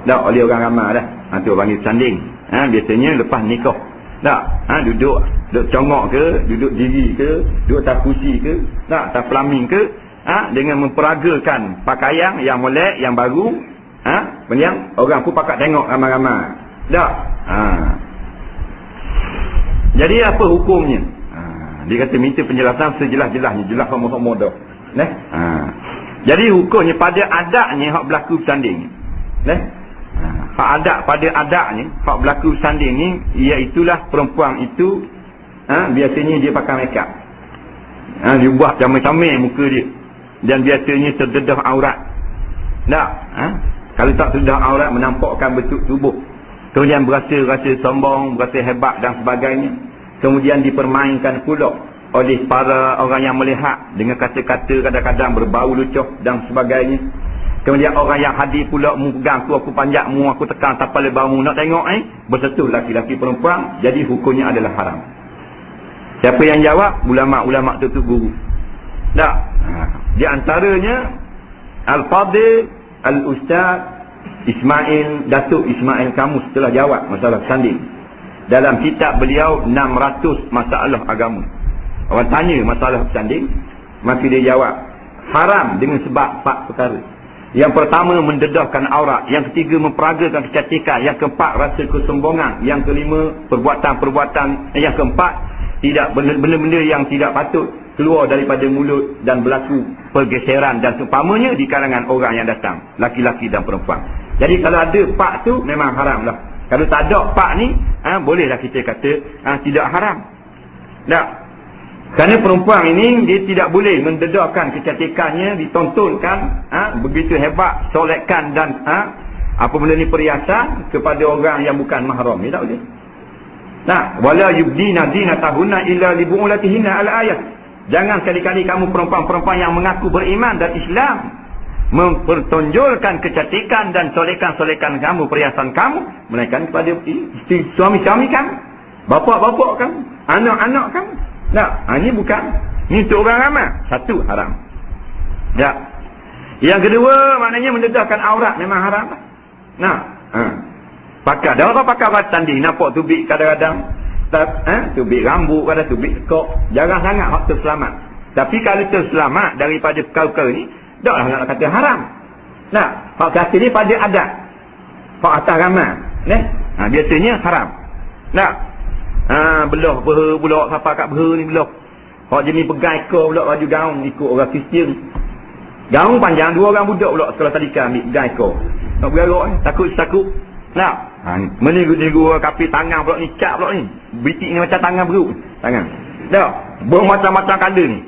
Tak oleh orang ramai dah. Tu panggil bersanding. Biasanya lepas nikah. Tak, duduk congok ke, duduk diri ke, duduk atas kursi ke, tak, atas pelamin ke, dengan memperagakan pakaian yang molek, yang baru, yang orang pun pakat tengok ramai-ramai. Tak. Jadi apa hukumnya? Dia kata minta penjelasan sejelas-jelasnya, jelas sama-sama dah. Jadi hukumnya pada adaknya hak berlaku bersanding. Hak adat pada adaknya, hak berlaku bersanding ni, iaitulah perempuan itu biasanya dia pakai make up. Dia buat camai-camai muka dia. Dan biasanya terdedah aurat. Tak? Kalau tak terdedah aurat menampakkan bentuk tubuh. Kemudian berasa sombong, berasa hebat dan sebagainya. Kemudian dipermainkan pula oleh para orang yang melihat dengan kata-kata kadang-kadang berbau lucuh dan sebagainya. Kemudian orang yang hadir pula memegang aku panjat mu, aku tekan tapal lebar mu, nak tengok bersetuh laki-laki perempuan, jadi hukumnya adalah haram. Siapa yang jawab? Ulama-ulama tu guru. Tak? Di antaranya Al-Fadil Al-Ustaz Datuk Ismail Kamus telah jawab masalah sanding. Dalam kitab beliau 600 masalah agama. Orang tanya masalah sanding, maka dia jawab haram dengan sebab 4 perkara. Yang pertama, mendedahkan aurat. Yang ketiga, memperagakan kecantikan. Yang keempat, rasa kesombongan. Yang kelima, perbuatan-perbuatan. Yang keempat, tidak benda-benda yang tidak patut keluar daripada mulut dan berlaku pergeseran dan seumpamanya di kalangan orang yang datang, laki-laki dan perempuan. Jadi kalau ada pak tu memang haram lah. Kalau tak ada pak ni, bolehlah kita kata tidak haram. Tak? Kerana perempuan ini dia tidak boleh mendedahkan kecantikannya, ditontonkan begitu hebat, solekan dan apa benda ni perhiasan kepada orang yang bukan mahram. Dia tak boleh. Nah, wala yubdina zinatahunna illa li bu'ulatihinna al-ayat. Jangan sekali-kali kamu perempuan-perempuan yang mengaku beriman dan Islam mempertonjolkan kecantikan dan solekan-solekan kamu, perhiasan kamu, melainkan kepada isteri, suami-suami kamu, bapa-bapa kamu, anak-anak kamu. Tak, ini bukan. Ini untuk orang ramai. Satu, haram. Tak. Yang kedua, maknanya mendedahkan aurat memang haram. Nah, pakai. Dah orang pakai aurat tanding, nampak tubik kadang-kadang. Tubik rambut, kadang tubik kok. Jarang sangat hak terselamat. Tapi kalau terselamat daripada perkara-perkara ni, taklah nak kata haram. Nah, hak kata ni pada adat. Hak atas ramai. Biasanya haram. Nah, belah beha pula, siapa kat beha ni belah. Hak jenis pegang ekor pula baju gaung ikut orang Kristian. Gaung panjang, 2 orang budak pula sekolah tadika ambil pegang ekor. Nak bergerak ni, takut. Nah, meniru-niru orang kafir tangan pula ni, cap pula ni. Bitik ni macam tangan beruk. Tangan. Tak? Bermacam-macam color ni.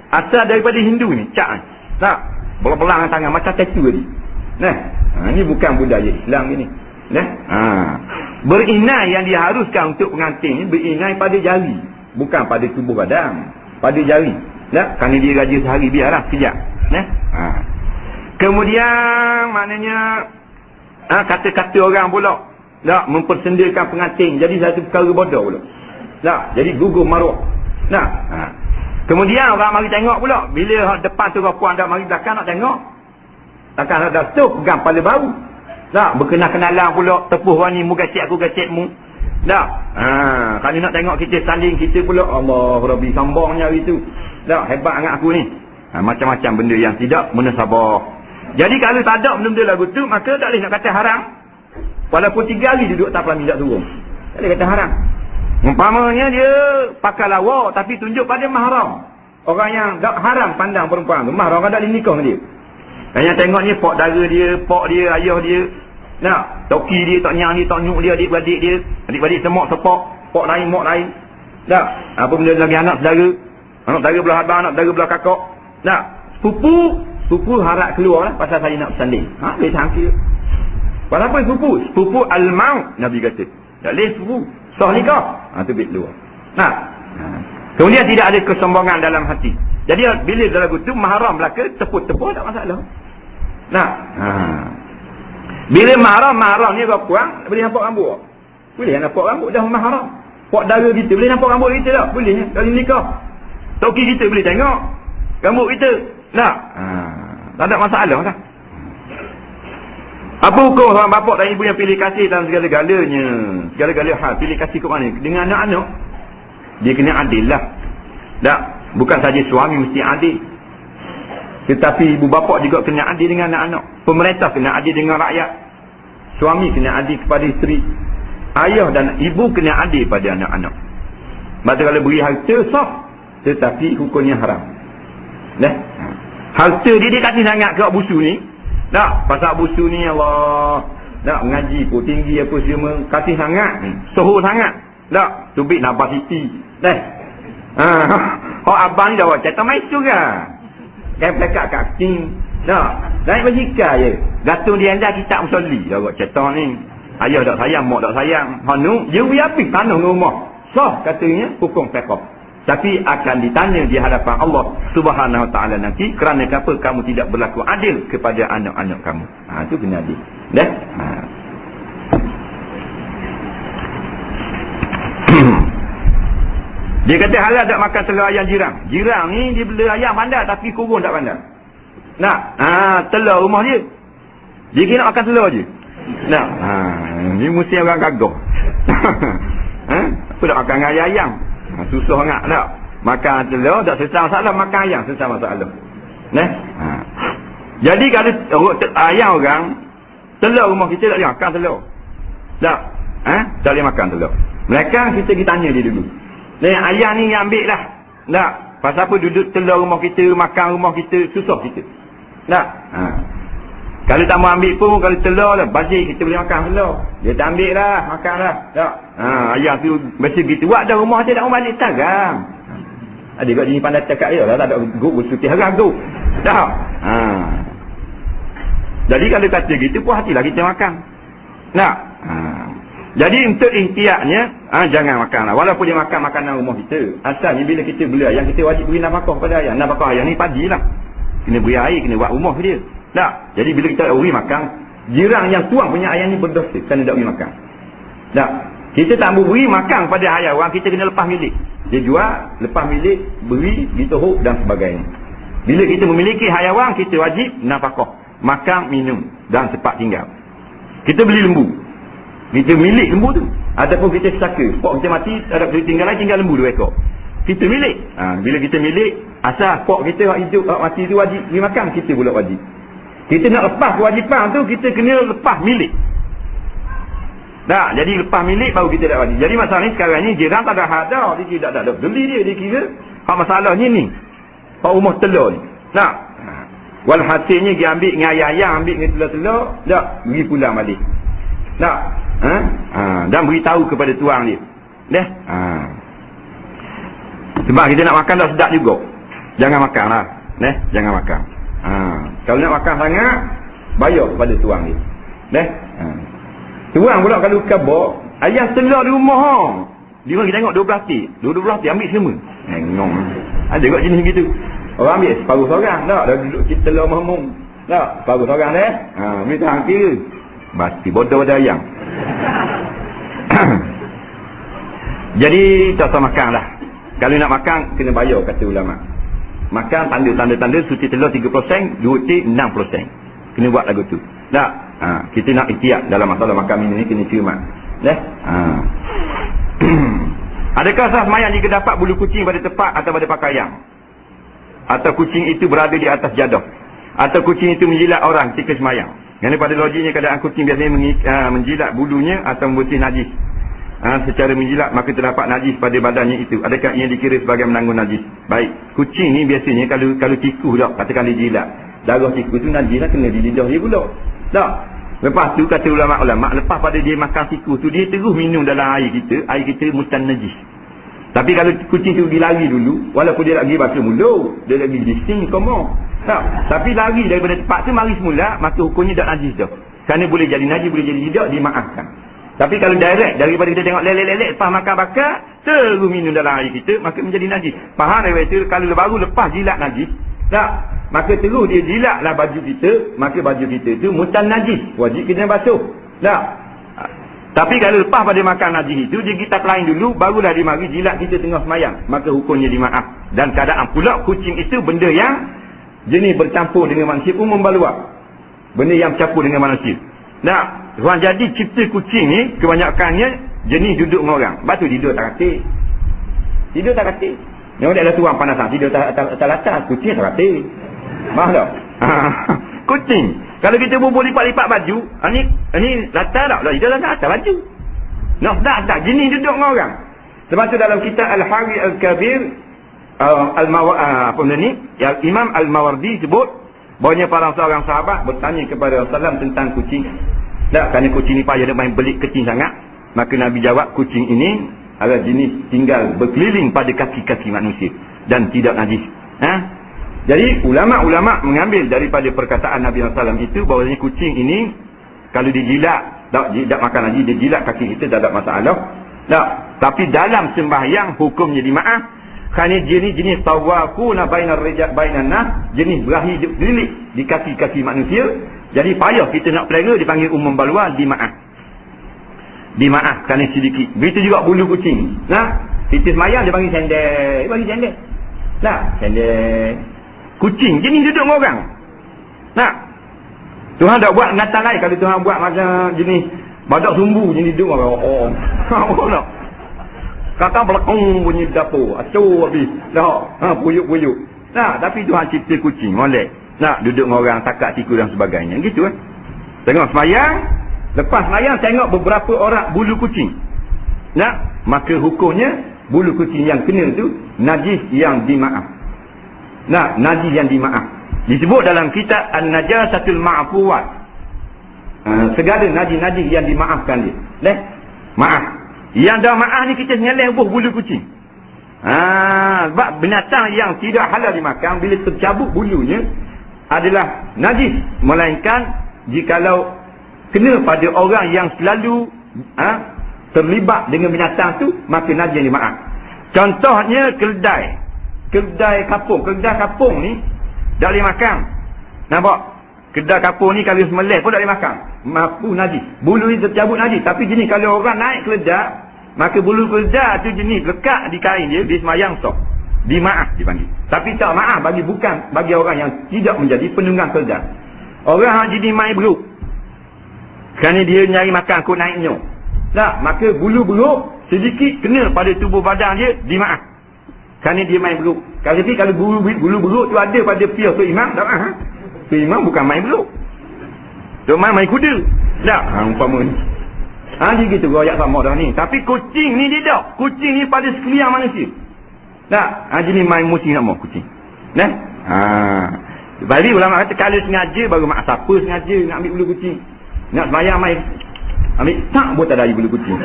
Asal daripada Hindu ni, cap ni. Tak? Belang-belang tangan macam tattoo tadi. Ini bukan budaya Islam ini. Berinai yang diharuskan untuk pengantin ni berinai pada jari, bukan pada tubuh badan, pada jari. Kerana dia raja sehari, biarlah sekejap. Kemudian maknanya kata-kata orang pula mempersendakan pengantin jadi satu perkara bodoh pula. Jadi gugur maruah. Kemudian orang mari tengok pula, bila depan tu puan dak mari belakang nak tengok, takkan ada tu pegang kepala baru. Berkenal-kenalan pula, tepuh wani mu gacet aku gacet mu. Kalau nak tengok kita saling kita pula, Allah Rabbi sambangnya hari tu. Hebat sangat aku ni. Macam-macam benda yang tidak munasabah. Jadi kalau tak ada benda-benda lagu tu, maka tak boleh nak kata haram. Walaupun 3 hari duduk tak pernah minta turun, tak boleh kata haram. Umpamanya dia pakai lawa tapi tunjuk pada mahram. Orang yang tak haram pandang perempuan tu, mahram kan tak boleh nikah dengan dia. Yang tengok ni pak dara dia, pak dia, ayah dia, toki dia, tok nyang dia, tok nyuk dia, adik-beradik dia, adik-beradik semak sepak, pak lain, mak lain. Apa benda lagi anak saudara belah abang, anak saudara belah kakak. Sepupu harap keluar lah pasal saya nak bersanding. Boleh tangkil. Pasal apa sepupu al-maut, Nabi kata. Tak boleh sepupu. Sah nikah. Tu bit luar. Kemudian tidak ada kesombongan dalam hati. Jadi bila dalam tu mahram belaka, tepuk-tepuk tak masalah. Bila mahram ni orang puang, boleh nampak rambut. Boleh nampak rambut dah mahram. Pak dara kita boleh nampak rambut kita tak? Boleh kalau nikah. Toki kita boleh tengok rambut kita. Tak ada masalah tak? Apa hukum seorang bapak dan ibu yang pilih kasih dalam segala-galanya, segala-gala hal, pilih kasih ke mana? Dengan anak-anak, dia kena adil lah. Tak? Bukan saja suami mesti adil, tetapi ibu bapa juga kena adil dengan anak-anak. Pemerintah kena adil dengan rakyat. Suami kena adil kepada isteri. Ayah dan ibu kena adil pada anak-anak. Maksudnya kalau beri harta sah, tetapi hukumnya haram. Harta dia kasih sangat ke busu ni. Tak, pasal busu ni Allah. Tak, mengaji pun tinggi apa semua, kasih sangat, sohor sangat. Tak, tubik nabah siti. Abang ni dah buat cerita main tu kan. Dia pelekat kat king. Tak, naik berjika je. Gantung dia anda kita musolli dah buat cerita ni. Ayah tak sayang, mak tak sayang. Hanu, dia beri habis tanah rumah. Sah katanya hukum fiqh. Tapi akan ditanya di hadapan Allah Subhanahu Wa Taala nanti kerana kenapa kamu tidak berlaku adil kepada anak-anak kamu. Itu kena adil. Dah? Dia kata halal tak makan telur ayam jirang. Jirang ni dia bela ayam pandai tapi kurun tak pandai. Nak? Telur rumah dia. Dia kira nak makan telur je. Nak? Ni mesti orang gagah. Apa nak makan dengan ayam? Susah sangat tak? Makan telur tak selesai masalah, makan ayam selesai masalah. Nah? Jadi kalau ayam orang, telur rumah kita tak boleh makan telur. Tak? Tak boleh makan telur. Mereka kita tanya dia dulu. Ni ayam ni ambil lah. Tak? Pasal apa duduk telur rumah kita, makan rumah kita, susah kita. Tak? Kalau tak mau ambil pun, kalau telur lah, bazir kita boleh makan telur. Dia tak ambil lah, makan lah. Tak? Ayam tu mesti gitu. Buat dah rumah saya tak mau balik tagang. Ada kat sini pandai cakap je lah, tak ada guk bersutih harang guk. Tak? Jadi kalau kata gitu pun hatilah kita makan. Tak? Jadi untuk ikhtiarnya, jangan makan lah. Walaupun dia makan makanan rumah kita. Asalnya bila kita beli ayam, kita wajib beri nafkah pada ayam. Nafkah ayam ni padi lah. Kena beri air, kena buat rumah dia. Tak? Jadi bila kita beri makan, jirang yang tuang punya ayam ni berdosa kerana tak beri makan. Tak? Kita tak beri makan pada hayawan, kita kena lepas milik. Dia jual, lepas milik, beri, ditohuk dan sebagainya. Bila kita memiliki hayawan, kita wajib nafkah. Makan, minum dan tempat tinggal. Kita beli lembu. Kita milik lembu tu. Ataupun kita saka. Pok kita mati, tak ada tinggal lagi, tinggal lembu 2 ekor. Kita milik. Bila kita milik, asal pok kita hidup, mati tu wajib beri makan, kita pula wajib. Kita nak lepas kewajipan tu, kita kena lepas milik. Tak, jadi lepas milik baru kita tak wajib. Jadi masalah ni sekarang ni, jiran tak ada hak dah. Dia tak ada beli dia kira. Hak masalahnya ni. Hak rumah telur ni. Tak. Walhasilnya dia ambil dengan ayam, ambil dengan telur-telur, tak, beri pulang balik. Tak. Dan beritahu kepada tuang dia. Dah. Sebab kita nak makan tak sedap juga. Jangan makan lah. Jangan makan. Kalau nak makan sangat, bayar kepada tuang dia. Tuang pula kalau khabar, ayam telur di rumah. Dia orang kita tengok 12 tik. 12 tik ambil semua. Ngong. Ada kat jenis gitu. Orang ambil separuh seorang. Tak, dah duduk kita telur mahmum. Tak, separuh seorang dah. Minta hang kira. Pasti bodoh pada ayam. Jadi tak usah makan lah. Kalau nak makan, kena bayar kata ulama. Makan tanda-tanda suci telur 3%, 2 tik 6%. Kena buat lagu tu. Tak? Kita nak ikhtiar dalam masalah makan minum ni, kena cermat. Adakah sah semayang jika dapat bulu kucing pada tepat atau pada pakaian? Atau kucing itu berada di atas jadah? Atau kucing itu menjilat orang ketika semayang? Kerana pada logiknya keadaan kucing biasanya menjilat bulunya atau membersih najis. Secara menjilat maka terdapat najis pada badannya itu. Adakah ia dikira sebagai menanggung najis? Baik, kucing ni biasanya kalau tikus tak, katakan dia jilat, darah tikus tu najis lah, kena di lidah dia pula. Tak? Lepas tu kata ulama-ulama, lepas pada dia makan tikus tu, dia terus minum dalam air kita mustan najis. Tapi kalau kucing tu pergi lari dulu, walaupun dia lagi basuh mulut, dia lagi disting komor. Tak? Tapi lari daripada tempat tu mari semula, maka hukumnya tak najis dah. Kerana boleh jadi najis, boleh jadi tidak, dimaafkan. Tapi kalau direct daripada kita tengok lelek-lelek lepas makan bakar, terus minum dalam air kita, maka menjadi najis. Faham daripada itu, kalau baru lepas jilat najis, tak? Maka terus dia jilatlah baju kita, maka baju kita tu mustan najis, wajib kita basuh. Tak? Tapi kalau lepas pada makan najis itu, dia kita lain dulu, barulah dia mari jilat kita tengah semayang, maka hukumnya dimaaf. Dan keadaan pula kucing itu benda yang jenis bercampur dengan manusia, umum baluak. Benda yang bercampur dengan manusia. Tak? Orang jadi cipta kucing ni, kebanyakannya jenis duduk dengan orang. Lepas tu tidur tak katil. Tidur tak katil. Yang ada tuang panasan, tidur tak latar. Kucing tak katil. Faham tak? Kucing. Kalau kita bubur lipat-lipat baju, ni latar tak? Tidur tak atas baju. Nak tak? Jenis duduk dengan orang. Sebab tu dalam kitab Al-Hari Al-Kabir, Imam Al-Mawardi sebut, bahawanya para seorang sahabat bertanya kepada Rasulullah tentang kucing. Tak, kerana kucing ni payah dia main belik kecil sangat. Maka Nabi jawab, kucing ini adalah jenis tinggal berkeliling pada kaki-kaki manusia dan tidak najis. Jadi ulama-ulama mengambil daripada perkataan Nabi SAW itu, bahawasanya kucing ini kalau dijilat tak makan lagi, dia jilat kaki kita, tak ada masalah. Tak. Tapi dalam sembahyang hukumnya dimaaf. Kerana dia ni jenis tawafuna bainar rijal bainan nas, jenis berahi dililit di kaki-kaki manusia. Jadi payah kita nak pelera, dipanggil umum balwa, dimaaf. Dimaaf kerana sedikit. Begitu juga bulu kucing. Nah, kita semayang dia panggil sendal, dia panggil sendal. Nah, sendal. Kucing jenis duduk dengan orang. Nah, Tuhan tak buat binatang lain. Kalau Tuhan buat macam jenis badak sumbu, jenis duduk dengan orang. Apa nak? Kakak belakang bunyi dapur, acuh habis. Dah, puyuk-puyuk. Nah, tapi Tuhan cipta kucing, molek. Nak duduk dengan orang, takak tiku dan sebagainya. Gitu kan. Tengok semayang, lepas semayang tengok beberapa orang bulu kucing. Nah, maka hukumnya bulu kucing yang kena tu najis yang dimaaf. Nah, najis yang dimaaf. Disebut dalam kitab An-Najasatul Ma'fuwat. Segala najis-najis yang dimaafkan dia. Maaf. Yang dah maaf ni kita nyeleh buh bulu kucing. Sebab binatang yang tidak halal dimakan bila tercabut bulunya adalah najis, melainkan jikalau kena pada orang yang selalu terlibat dengan binatang tu, maka najis yang dimaaf. Contohnya keledai kapung ni tak boleh makan. Nampak? Kedai kapur ni kalau semelih pun tak boleh makan. Mampu najis. Bulu ni tercabut najis. Tapi jenis kalau orang naik keledai, maka bulu keledai tu jenis lekat di kain dia, dia semayang stop. Dimaaf dipanggil. Tapi tak maaf bukan bagi orang yang tidak menjadi penunggang keledai. Orang yang jadi main beruk, kerana dia nyari makan kau naiknya. Tak, maka bulu beruk sedikit kena pada tubuh badan dia, dimaaf. Kerana dia main beruk. Kalau bulu beruk tu ada pada pihak tu imam, tak maaf. Tu imam bukan main beruk. Tu main kuda. Tak, umpama ni. Dia gitu royak sama dah ni. Tapi kucing ni dia tak. Kucing ni pada sekalian manusia. Tak, jadi main musim sama kucing. Nah. Balik ulama kata kalau sengaja baru mak siapa sengaja nak ambil bulu kucing. Nak sembahyang main ambil tak pun tak ada bulu kucing.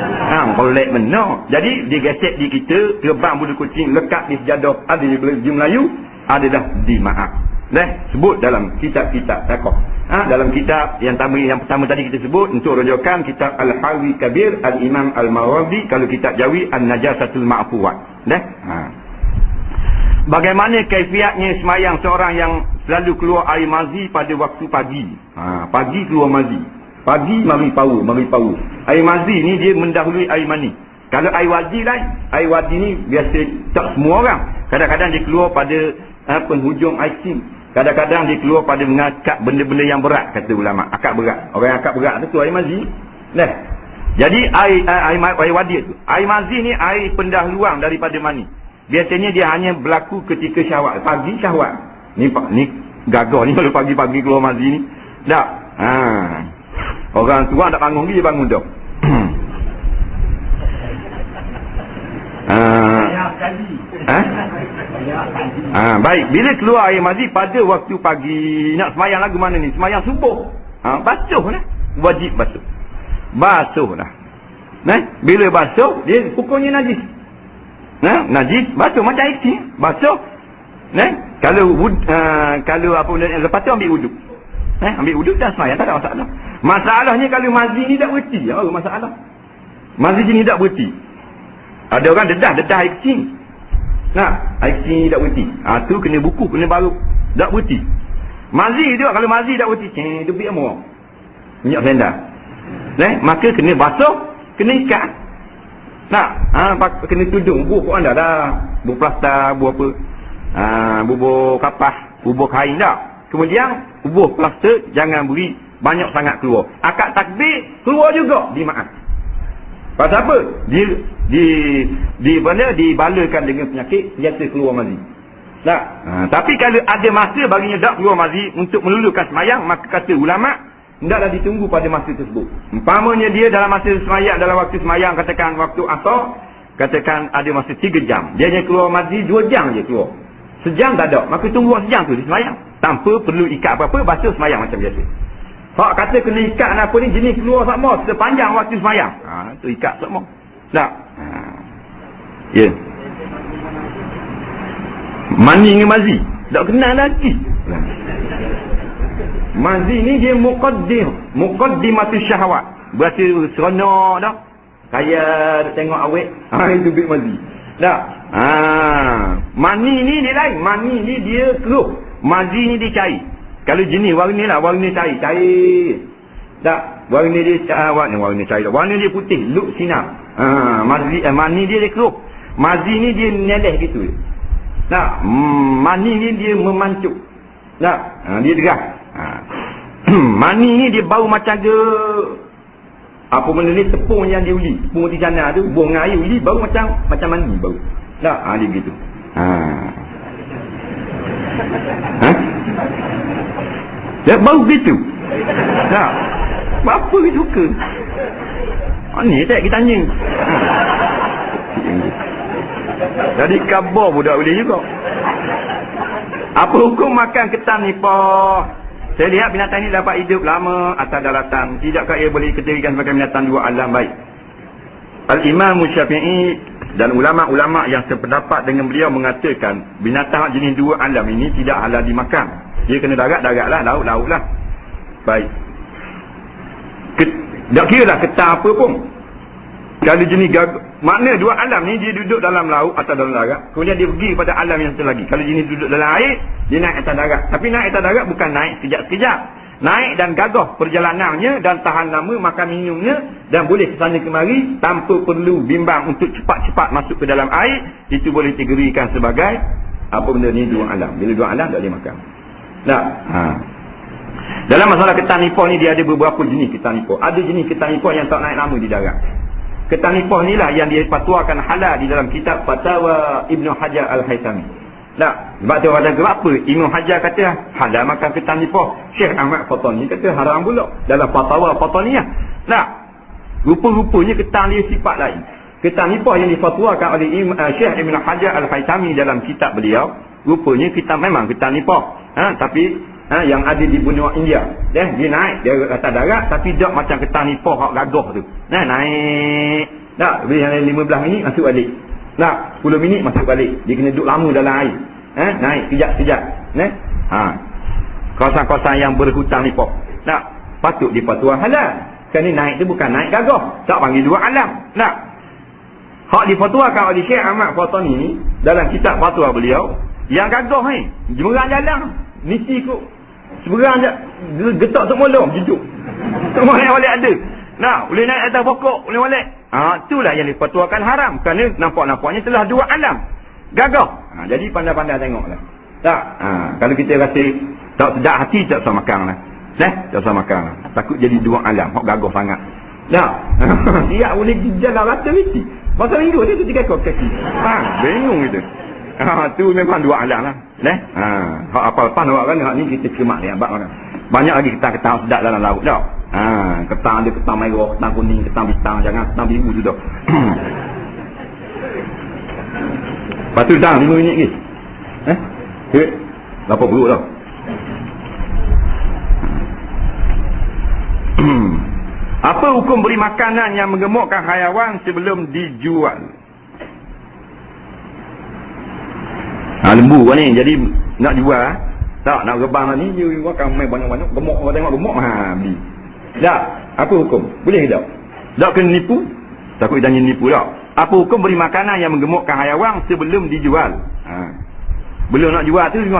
Kolek benar. Jadi dia gesek di kita, terbang bulu kucing lekat di sejadah ada di Melayu adalah dimaaf. Sebut dalam kitab-kitab takoh. Dalam kitab yang pertama tadi kita sebut untuk rujukan kitab Al-Hawi Kabir Al-Imam Al-Mawardi, kalau kitab Jawi An-Najasatul Ma'fuwat. Bagaimana kaifiatnya semayang seorang yang selalu keluar air mazi pada waktu pagi. Pagi keluar mazi. Pagi mari pau. Air mazi ni dia mendahului air mani. Kalau air wadi lain, air wadi ni biasa tak semua orang. Kadang-kadang dia keluar pada penghujung air sim. Kadang-kadang dia keluar pada mengangkat benda-benda yang berat, kata ulama. Akad berat. Orang yang akad berat tu air mazi. Jadi air wadi tu. Air mazi ni air pendahuluan daripada mani. Biasanya dia hanya berlaku ketika syahwat. Pagi syahwat. Ni gagah ni kalau pagi-pagi keluar mazi ni. Tak. Orang tua tak bangun dia bangun dah. Baik, bila keluar air mazi pada waktu pagi, nak semayang lagu mana ni? Semayang subuh. Basuh lah. Wajib basuh. Basuh lah. Bila basuh, dia hukumnya najis. Najis, basuh macam air. Basuh. Kalau apa benda lepas tu ambil wuduk. Ambil wuduk dan semayang, tak ada masalah. Masalahnya kalau mazi ni tak berhenti. Masalah. Mazi ni tak berhenti. Ada orang dedah air kecil. Air kecil ni tak berhenti. Tu kena buku, kena baru. Tak berhenti. Mazi tu, kalau mazi tak berhenti, debik sama. Minyak selendang. Maka kena basuh, kena ikat. Kena tudung. Buah anda dah. Buah plastar, buah apa. Bubuh kapas, bubuh kain dah. Kemudian, bubuh plastar, jangan beri banyak sangat keluar. Akad takbir, keluar juga. Dimaaf. Pasal apa? Dibalakan dengan penyakit, biasa keluar mazi. Tapi kalau ada masa baginya tak keluar mazi untuk melulukan semayang, maka kata ulama, hendaklah ditunggu pada masa tersebut. Umpamanya dia dalam masa semayang, dalam waktu semayang, katakan waktu asar, katakan ada masa 3 jam. Dia hanya keluar mazi 2 jam je keluar. Sejam tak ada, maka tunggu sejam tu di semayang. Tanpa perlu ikat apa-apa, basuh semayang macam biasa. Hak kata kena ikat apa ni, jenis keluar sama sepanjang waktu semayang. Tu ikat sama. Tak. Ya. Mani dengan mazi tak kenal lagi. Mazi ni dia muqaddimatus syahwat. berasa seronok dah. Kaya tengok awet. Itu bit mazi. Tak? Mani ni dia lain. Mani ni dia keruh. Mazi ni dia cair. Kalau jenis warna lah, warna cair. Cair. Tak? Warna dia warna cair. Warna dia putih, look sinar. Mani dia keruh. Mazi ni dia nyeleh gitu. Tak? Mani ni dia memancuk. Tak? Dia deras. Mani ni dia bau macam ke apa benda ni, tepung yang dia uli, tepung di sana tu, buang air uli, bau macam mani bau. Tak? Dia begitu. Dia bau gitu. Tak? Apa dia suka? Ni tak kita tanya. Jadi khabar budak boleh juga. Apa hukum makan ketan nipah? Saya lihat binatang ini dapat hidup lama atas daratan. Tidakkah ia boleh dikategorikan sebagai binatang dua alam? Baik. Al-Imam Syafi'i dan ulama-ulama yang sependapat dengan beliau mengatakan binatang jenis dua alam ini tidak halal dimakan. Dia kena darat lah, laut lah. Baik. Tak kira lah ketan apa pun. Kalau jenis makna dua alam ni dia duduk dalam laut atau dalam darat. Kemudian dia pergi pada alam yang satu lagi. Kalau jenis duduk dalam air, dia naik atas darat. Tapi naik atas darat bukan naik sekejap-sekejap. Naik dan gagah perjalanannya dan tahan lama makan minumnya dan boleh ke sana kemari tanpa perlu bimbang untuk cepat-cepat masuk ke dalam air. Itu boleh dikategorikan sebagai apa benda ni dua alam. Bila dua alam tak boleh makan. Tak? Dalam masalah ketan nipah ni dia ada beberapa jenis ketan nipah. Ada jenis ketan nipah yang tak naik lama di darat. Ketan nipah ni lah yang dia fatwakan halal di dalam kitab Fatawa Ibnu Hajar Al-Haytami. Tak? Sebab tu ada kenapa Ibnu Hajar kata halal makan ketan nipah. Syekh Ahmad Fatani kata haram pula dalam Fatawa Fataniyah. Tak? Rupa-rupanya ketan dia sifat lain. Ketan nipah yang difatwakan oleh Syekh Ibnu Hajar Al-Haytami dalam kitab beliau, rupanya kita memang ketan nipah. Tapi yang ada di benua India. Dia naik dia atas darat tapi tak macam ketan nipah hak gagah tu. Naik. Tak, bila 15 minit masuk balik. Tak, 10 minit masuk balik. Dia kena duduk lama dalam air. Naik kejap-kejap. Kawasan-kawasan yang berhutang nipah. Tak, patut dipatuah halal. Kerana naik tu bukan naik gagah. Tak panggil dua alam. Tak. Hak dipatuahkan oleh Syekh Ahmad Fatani ni dalam kitab fatwa beliau, yang gagah ni, jemerang jalan. Mesti ikut seberang je getak semua lom hidup. Semua yang boleh ada. Nah, boleh naik atas pokok, boleh balik. Itulah yang dipatuakan haram kerana nampak-nampaknya telah dua alam. Gagah. Jadi pandai-pandai tengoklah. Tak. Kalau kita rasa tak sedap hati tak usah makan lah. Tak usah makan lah. Takut jadi dua alam, hak gagah sangat. Tak. Dia boleh jalan rata mesti. Pasal minggu dia tu 3 kaki. Bingung gitu. Tu memang dua alam lah. Hak apa-apa nak kan hak ni kita kemak ni abang kan. Banyak lagi ketan-ketan sedap dalam laut dah. Ketan ada ketan merah, ketan kuning, ketan bintang, jangan ketan biru tu dah. Lepas tu dah 5 minit lagi. Lapar perut dah. Apa hukum beri makanan yang menggemukkan haiwan sebelum dijual? Lembu kan ni, jadi nak jual tak, nak rebang lah ni, dia makan main banyak-banyak, gemuk, orang tengok gemuk, beli. Tak, apa hukum? Boleh tak? Tak kena nipu? Takut tanya nipu tak? Apa hukum beri makanan yang menggemukkan haiwan sebelum dijual? Belum nak jual tu, dia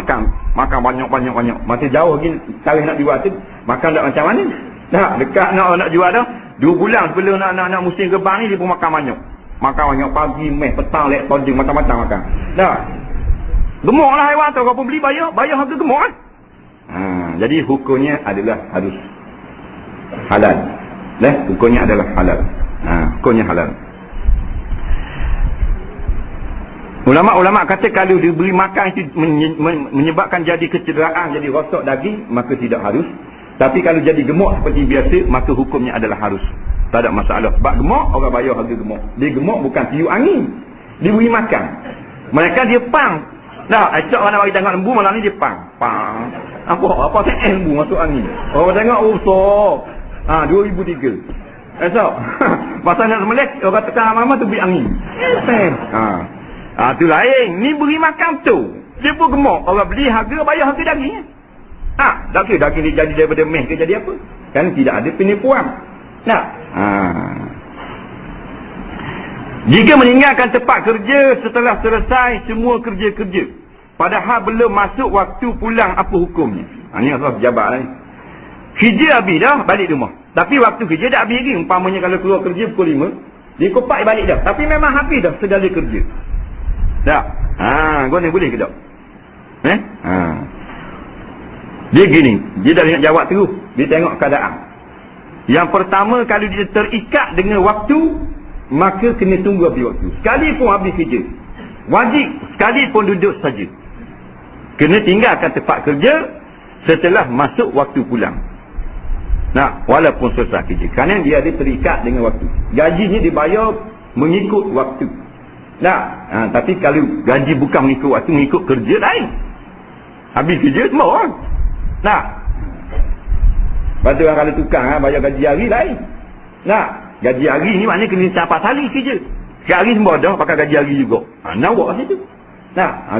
makan banyak-banyak. Masa jauh lagi, tarikh nak jual tu, makan tak macam mana? Tak, dekat nak jual dah, 2 bulan sebelum nak musim rebang ni, dia pun makan banyak. Makan banyak pagi, petang, lek, toding, macam-macam makan. Tak? Gemuk lah haiwan tu, kau pun beli bayar harga gemuk kan. Jadi hukumnya adalah harus halal. Hukumnya adalah halal. Hukumnya halal. Ulama-ulama kata kalau diberi makan itu menyebabkan jadi kecederaan, jadi rosak daging, maka tidak harus. Tapi kalau jadi gemuk seperti biasa, maka hukumnya adalah harus. Tak ada masalah. Sebab gemuk, orang bayar harga gemuk. Dia gemuk bukan tiup angin. Dia beri makan. Mereka dia pang. Dah, acak mana bagi tengok lembu, malam ni dia pang. Apa lembu masuk angin. Orang tengok besar. 2003. Esok. Pasal nak semelek, orang tekan mama tu beri angin. Tu lain. Ni beri makan tu. Dia pun gemuk. Orang beli harga, bayar harga daging. Tak kira daging dia jadi daripada meh ke jadi apa. Kan tidak ada penipuan. Jika meninggalkan tempat kerja setelah selesai semua kerja-kerja, padahal belum masuk waktu pulang, apa hukumnya? Ini adalah pejabat ni. Kerja habis dah, balik rumah. Tapi waktu kerja dah habis lagi. Umpamanya kalau keluar kerja pukul 5, dia kopak balik dah. Tapi memang habis dah segala kerja. Tak? Kau ni boleh ke tak? Dia gini, dia dah nak jawab terus. Dia tengok keadaan. Yang pertama, kalau dia terikat dengan waktu, maka kena tunggu habis waktu. Sekali pun habis kerja, wajib sekali pun duduk saja. Kena tinggalkan tempat kerja setelah masuk waktu pulang. Walaupun selesai kerja, kerana dia ada terikat dengan waktu. Gajinya dibayar mengikut waktu. Tapi kalau gaji bukan mengikut waktu, mengikut kerja lain. Habis kerja semua orang. Lepas tu orang kalau tukang bayar gaji hari lain. Gaji hari ni maknanya kena sampai hari kerja. Sekali semua dah pakai gaji hari juga. Nawak situ.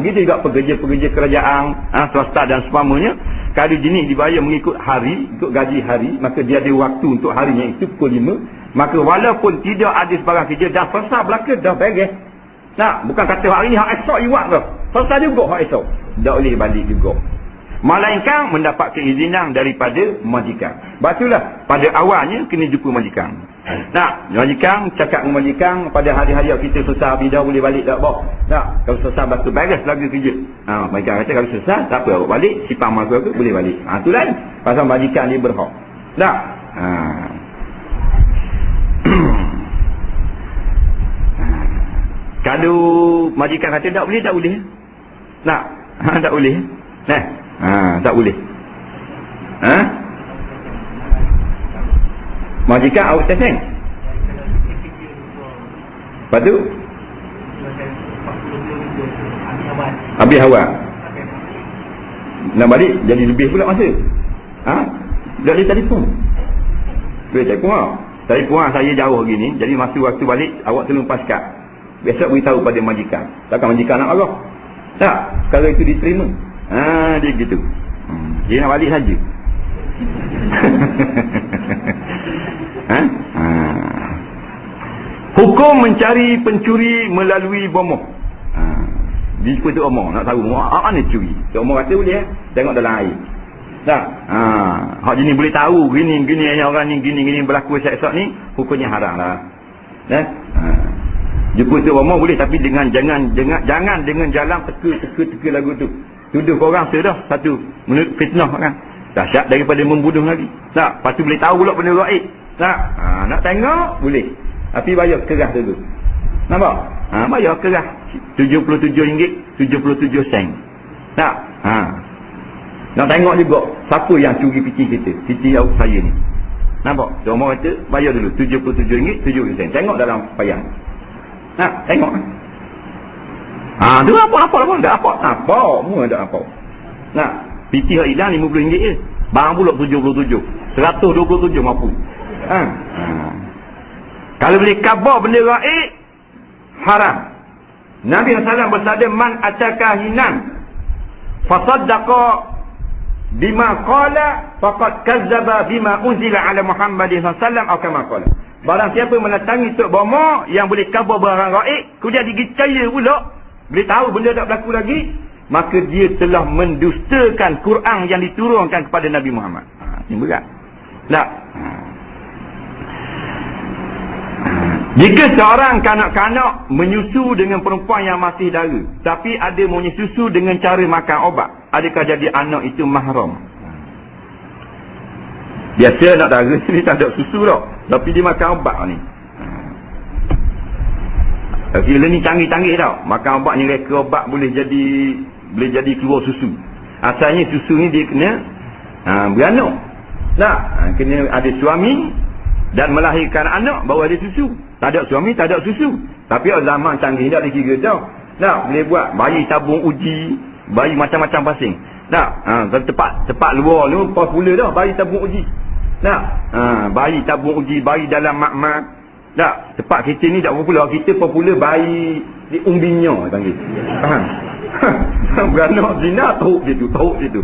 Gitu juga pekerja-pekerja kerajaan, swasta dan seumpamanya. Kalau jenis dibayar mengikut hari, ikut gaji hari, maka dia ada waktu untuk harinya itu pukul 5. Maka walaupun tidak ada sebarang kerja, dah selesai belaka, dah beres. Bukan kata hari ni hak esok you buat dah. Selesai juga hak esok. Tak boleh balik juga. Melainkan mendapat keizinan daripada majikan. Batulah pada awalnya kena jumpa majikan. Majikan cakap dengan majikan, pada hari-hari kita susah habis dah, boleh balik tak boh? Kalau susah batu beres lagi kerja. Majikan kata kalau susah tak apa, awak balik, sipang masa aku boleh balik. Tu lain. Pasal majikan dia berhak. Kalau majikan kata tak boleh, tak boleh. Tak boleh. Tak boleh. Majikan awak teseng. Lepas tu habis awal nak balik jadi lebih pula masa. Tak boleh telefon. Boleh telefon. Telefon saya jauh gini, jadi masa waktu balik awak tolong paskat. Besok beritahu pada majikan. Takkan majikan nak marah. Tak, kalau itu diterima. Dia gitu. Dia nak balik saja. Hukum mencari pencuri melalui bomoh. Dia tu omong, nak tahu mana curi. Tu omong kata boleh tengok dalam air. Hak jenis boleh tahu gini orang ni gini berlaku esok ni, hukumnya haram lah. Jumpa tu omong boleh, tapi dengan jangan dengan jalan teka lagu tu. Tuduh korang sudah satu menurut fitnah kan. Dahsyat daripada membunuh lagi. Lepas tu boleh tahu pula benda gaib. Nak tengok boleh. Tapi bayar keras dulu. Nampak? Bayar keras. RM77.77. Nak tengok juga siapa yang curi piti kita. Piti saya ni. Nampak? Orang kata bayar dulu RM77.77. Tengok dalam payang. Tengok. Tu apa? Tak apa. Semua tak apa. Piti hak hilang RM50 je. Barang pula 77. 127 mampu. Kalau boleh khabar benda gaib, haram. Nabi SAW bersabda, man ataka hinan fasaddaqa bima qala faqad kazzaba bima unzila ala Muhammadin SAW atau kama qala. Barang siapa mendatangi tok bomo yang boleh khabar barang gaib, kemudian dipercaya pula, boleh tahu benda tak berlaku lagi, maka dia telah mendustakan Quran yang diturunkan kepada Nabi Muhammad. Ini berat. Tak? Jika seorang kanak-kanak menyusu dengan perempuan yang masih dara, tapi ada maunya susu dengan cara makan obat, adakah jadi anak itu mahram? Biasa anak dara ni tak ada susu tau, tapi dia makan obat ni. Bila ni canggih-canggih tau, makan obat ni reka obat boleh jadi keluar susu. Asalnya susu ni dia kena beranak. Kena ada suami dan melahirkan anak baru ada susu. Tak ada suami, tak ada susu. Tapi zaman canggih tak dikira tau. Boleh buat bayi tabung uji, bayi macam-macam pasing. Tempat luar ni popular dah bayi tabung uji. Bayi tabung uji, bayi dalam makmal. Tempat kita ni tak popular. Kita popular bayi di umbinya panggil. Faham? Beranak zina teruk situ.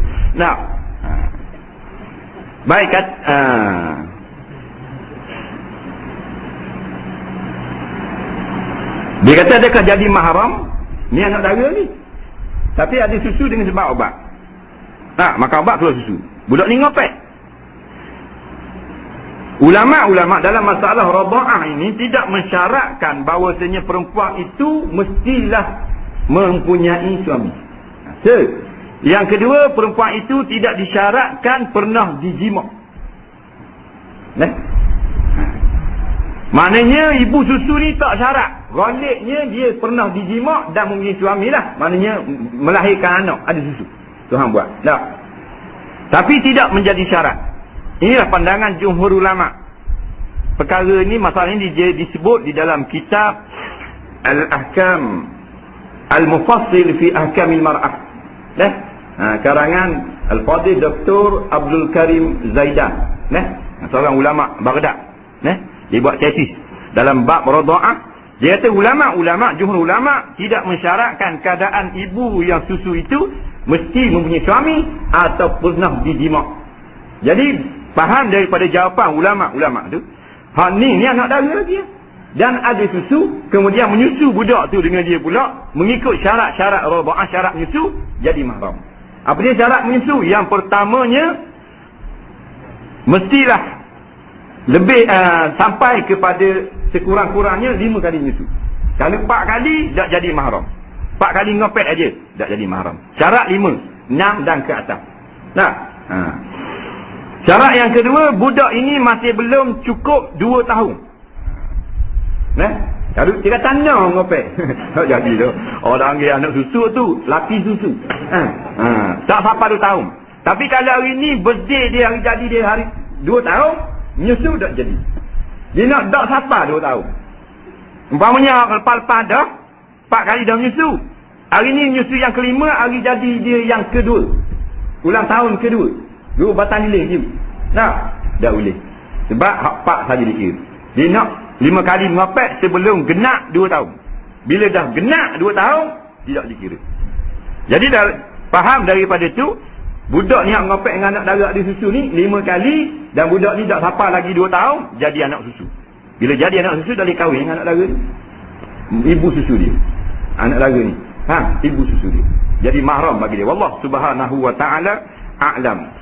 Baik kat Dia kata adakah jadi mahram ni anak dara ni, tapi ada susu dengan sebab obat. Makan obat keluar susu. Budak ni ngopek. Ulama-ulama dalam masalah radha'ah ini tidak mensyaratkan bahawasanya perempuan itu mestilah mempunyai suami. Yang kedua, perempuan itu tidak disyaratkan pernah dijima. Maknanya ibu susu ni tak syarat. Ghaliknya dia pernah dijima dan mempunyai suami lah. Maknanya melahirkan anak, ada susu. Tuhan buat. Tak. Tapi tidak menjadi syarat. Inilah pandangan jumhur ulama. Perkara ini, masalah ini disebut di dalam kitab Al-Ahkam Al-Mufassil fi Ahkamil Mar'ah. Karangan Al-Fadhil Dr. Abdul Karim Zaidan. Seorang ulama Baghdad. Dia buat tesis dalam bab radha'ah. Dia kata ulama-ulama, jumhur ulama tidak mensyaratkan keadaan ibu yang susu itu mesti mempunyai suami atau pernah dijima. Jadi faham daripada jawapan ulama-ulama tu, ni anak dara lagi dan ada susu, kemudian menyusu budak tu dengan dia pula mengikut syarat-syarat radha'ah, syarat menyusu, jadi mahram. Apa dia syarat menyusu? Yang pertamanya mestilah lebih sampai kepada sekurang-kurangnya 5 kali menyusu. Kalau 4 kali tak jadi mahram. 4 kali ngopek aja tak jadi mahram. Syarat 5, 6 dan ke atas. Syarat yang kedua, budak ini masih belum cukup 2 tahun. Kalau dia kata tanda ngopek. Tak jadi tu. Orang panggil anak susu tu laki susu. Tak sampai 2 tahun. Tapi kalau hari ni birthday dia, hari jadi dia hari 2 tahun, menyusu tak jadi. Dia nak tak sampai 2 tahun. Umpamanya lepas-lepas dah 4 kali dah menyusu. Hari ni menyusu yang kelima, hari jadi dia yang kedua. Ulang tahun kedua. 2 batang lilin je. Tak boleh. Sebab hak 4 saja dikira. Dia nak 5 kali mengopek sebelum genap 2 tahun. Bila dah genap 2 tahun, tidak dikira. Jadi dah faham daripada tu, budak ni yang mengopek dengan anak dara ada susu ni 5 kali, dan budak ni tak sampai lagi 2 tahun jadi anak susu. Bila jadi anak susu dah boleh kahwin dengan anak dara ni. Ibu susu dia. Anak dara ni. Ibu susu dia. Jadi mahram bagi dia. Wallah subhanahu wa ta'ala a'lam.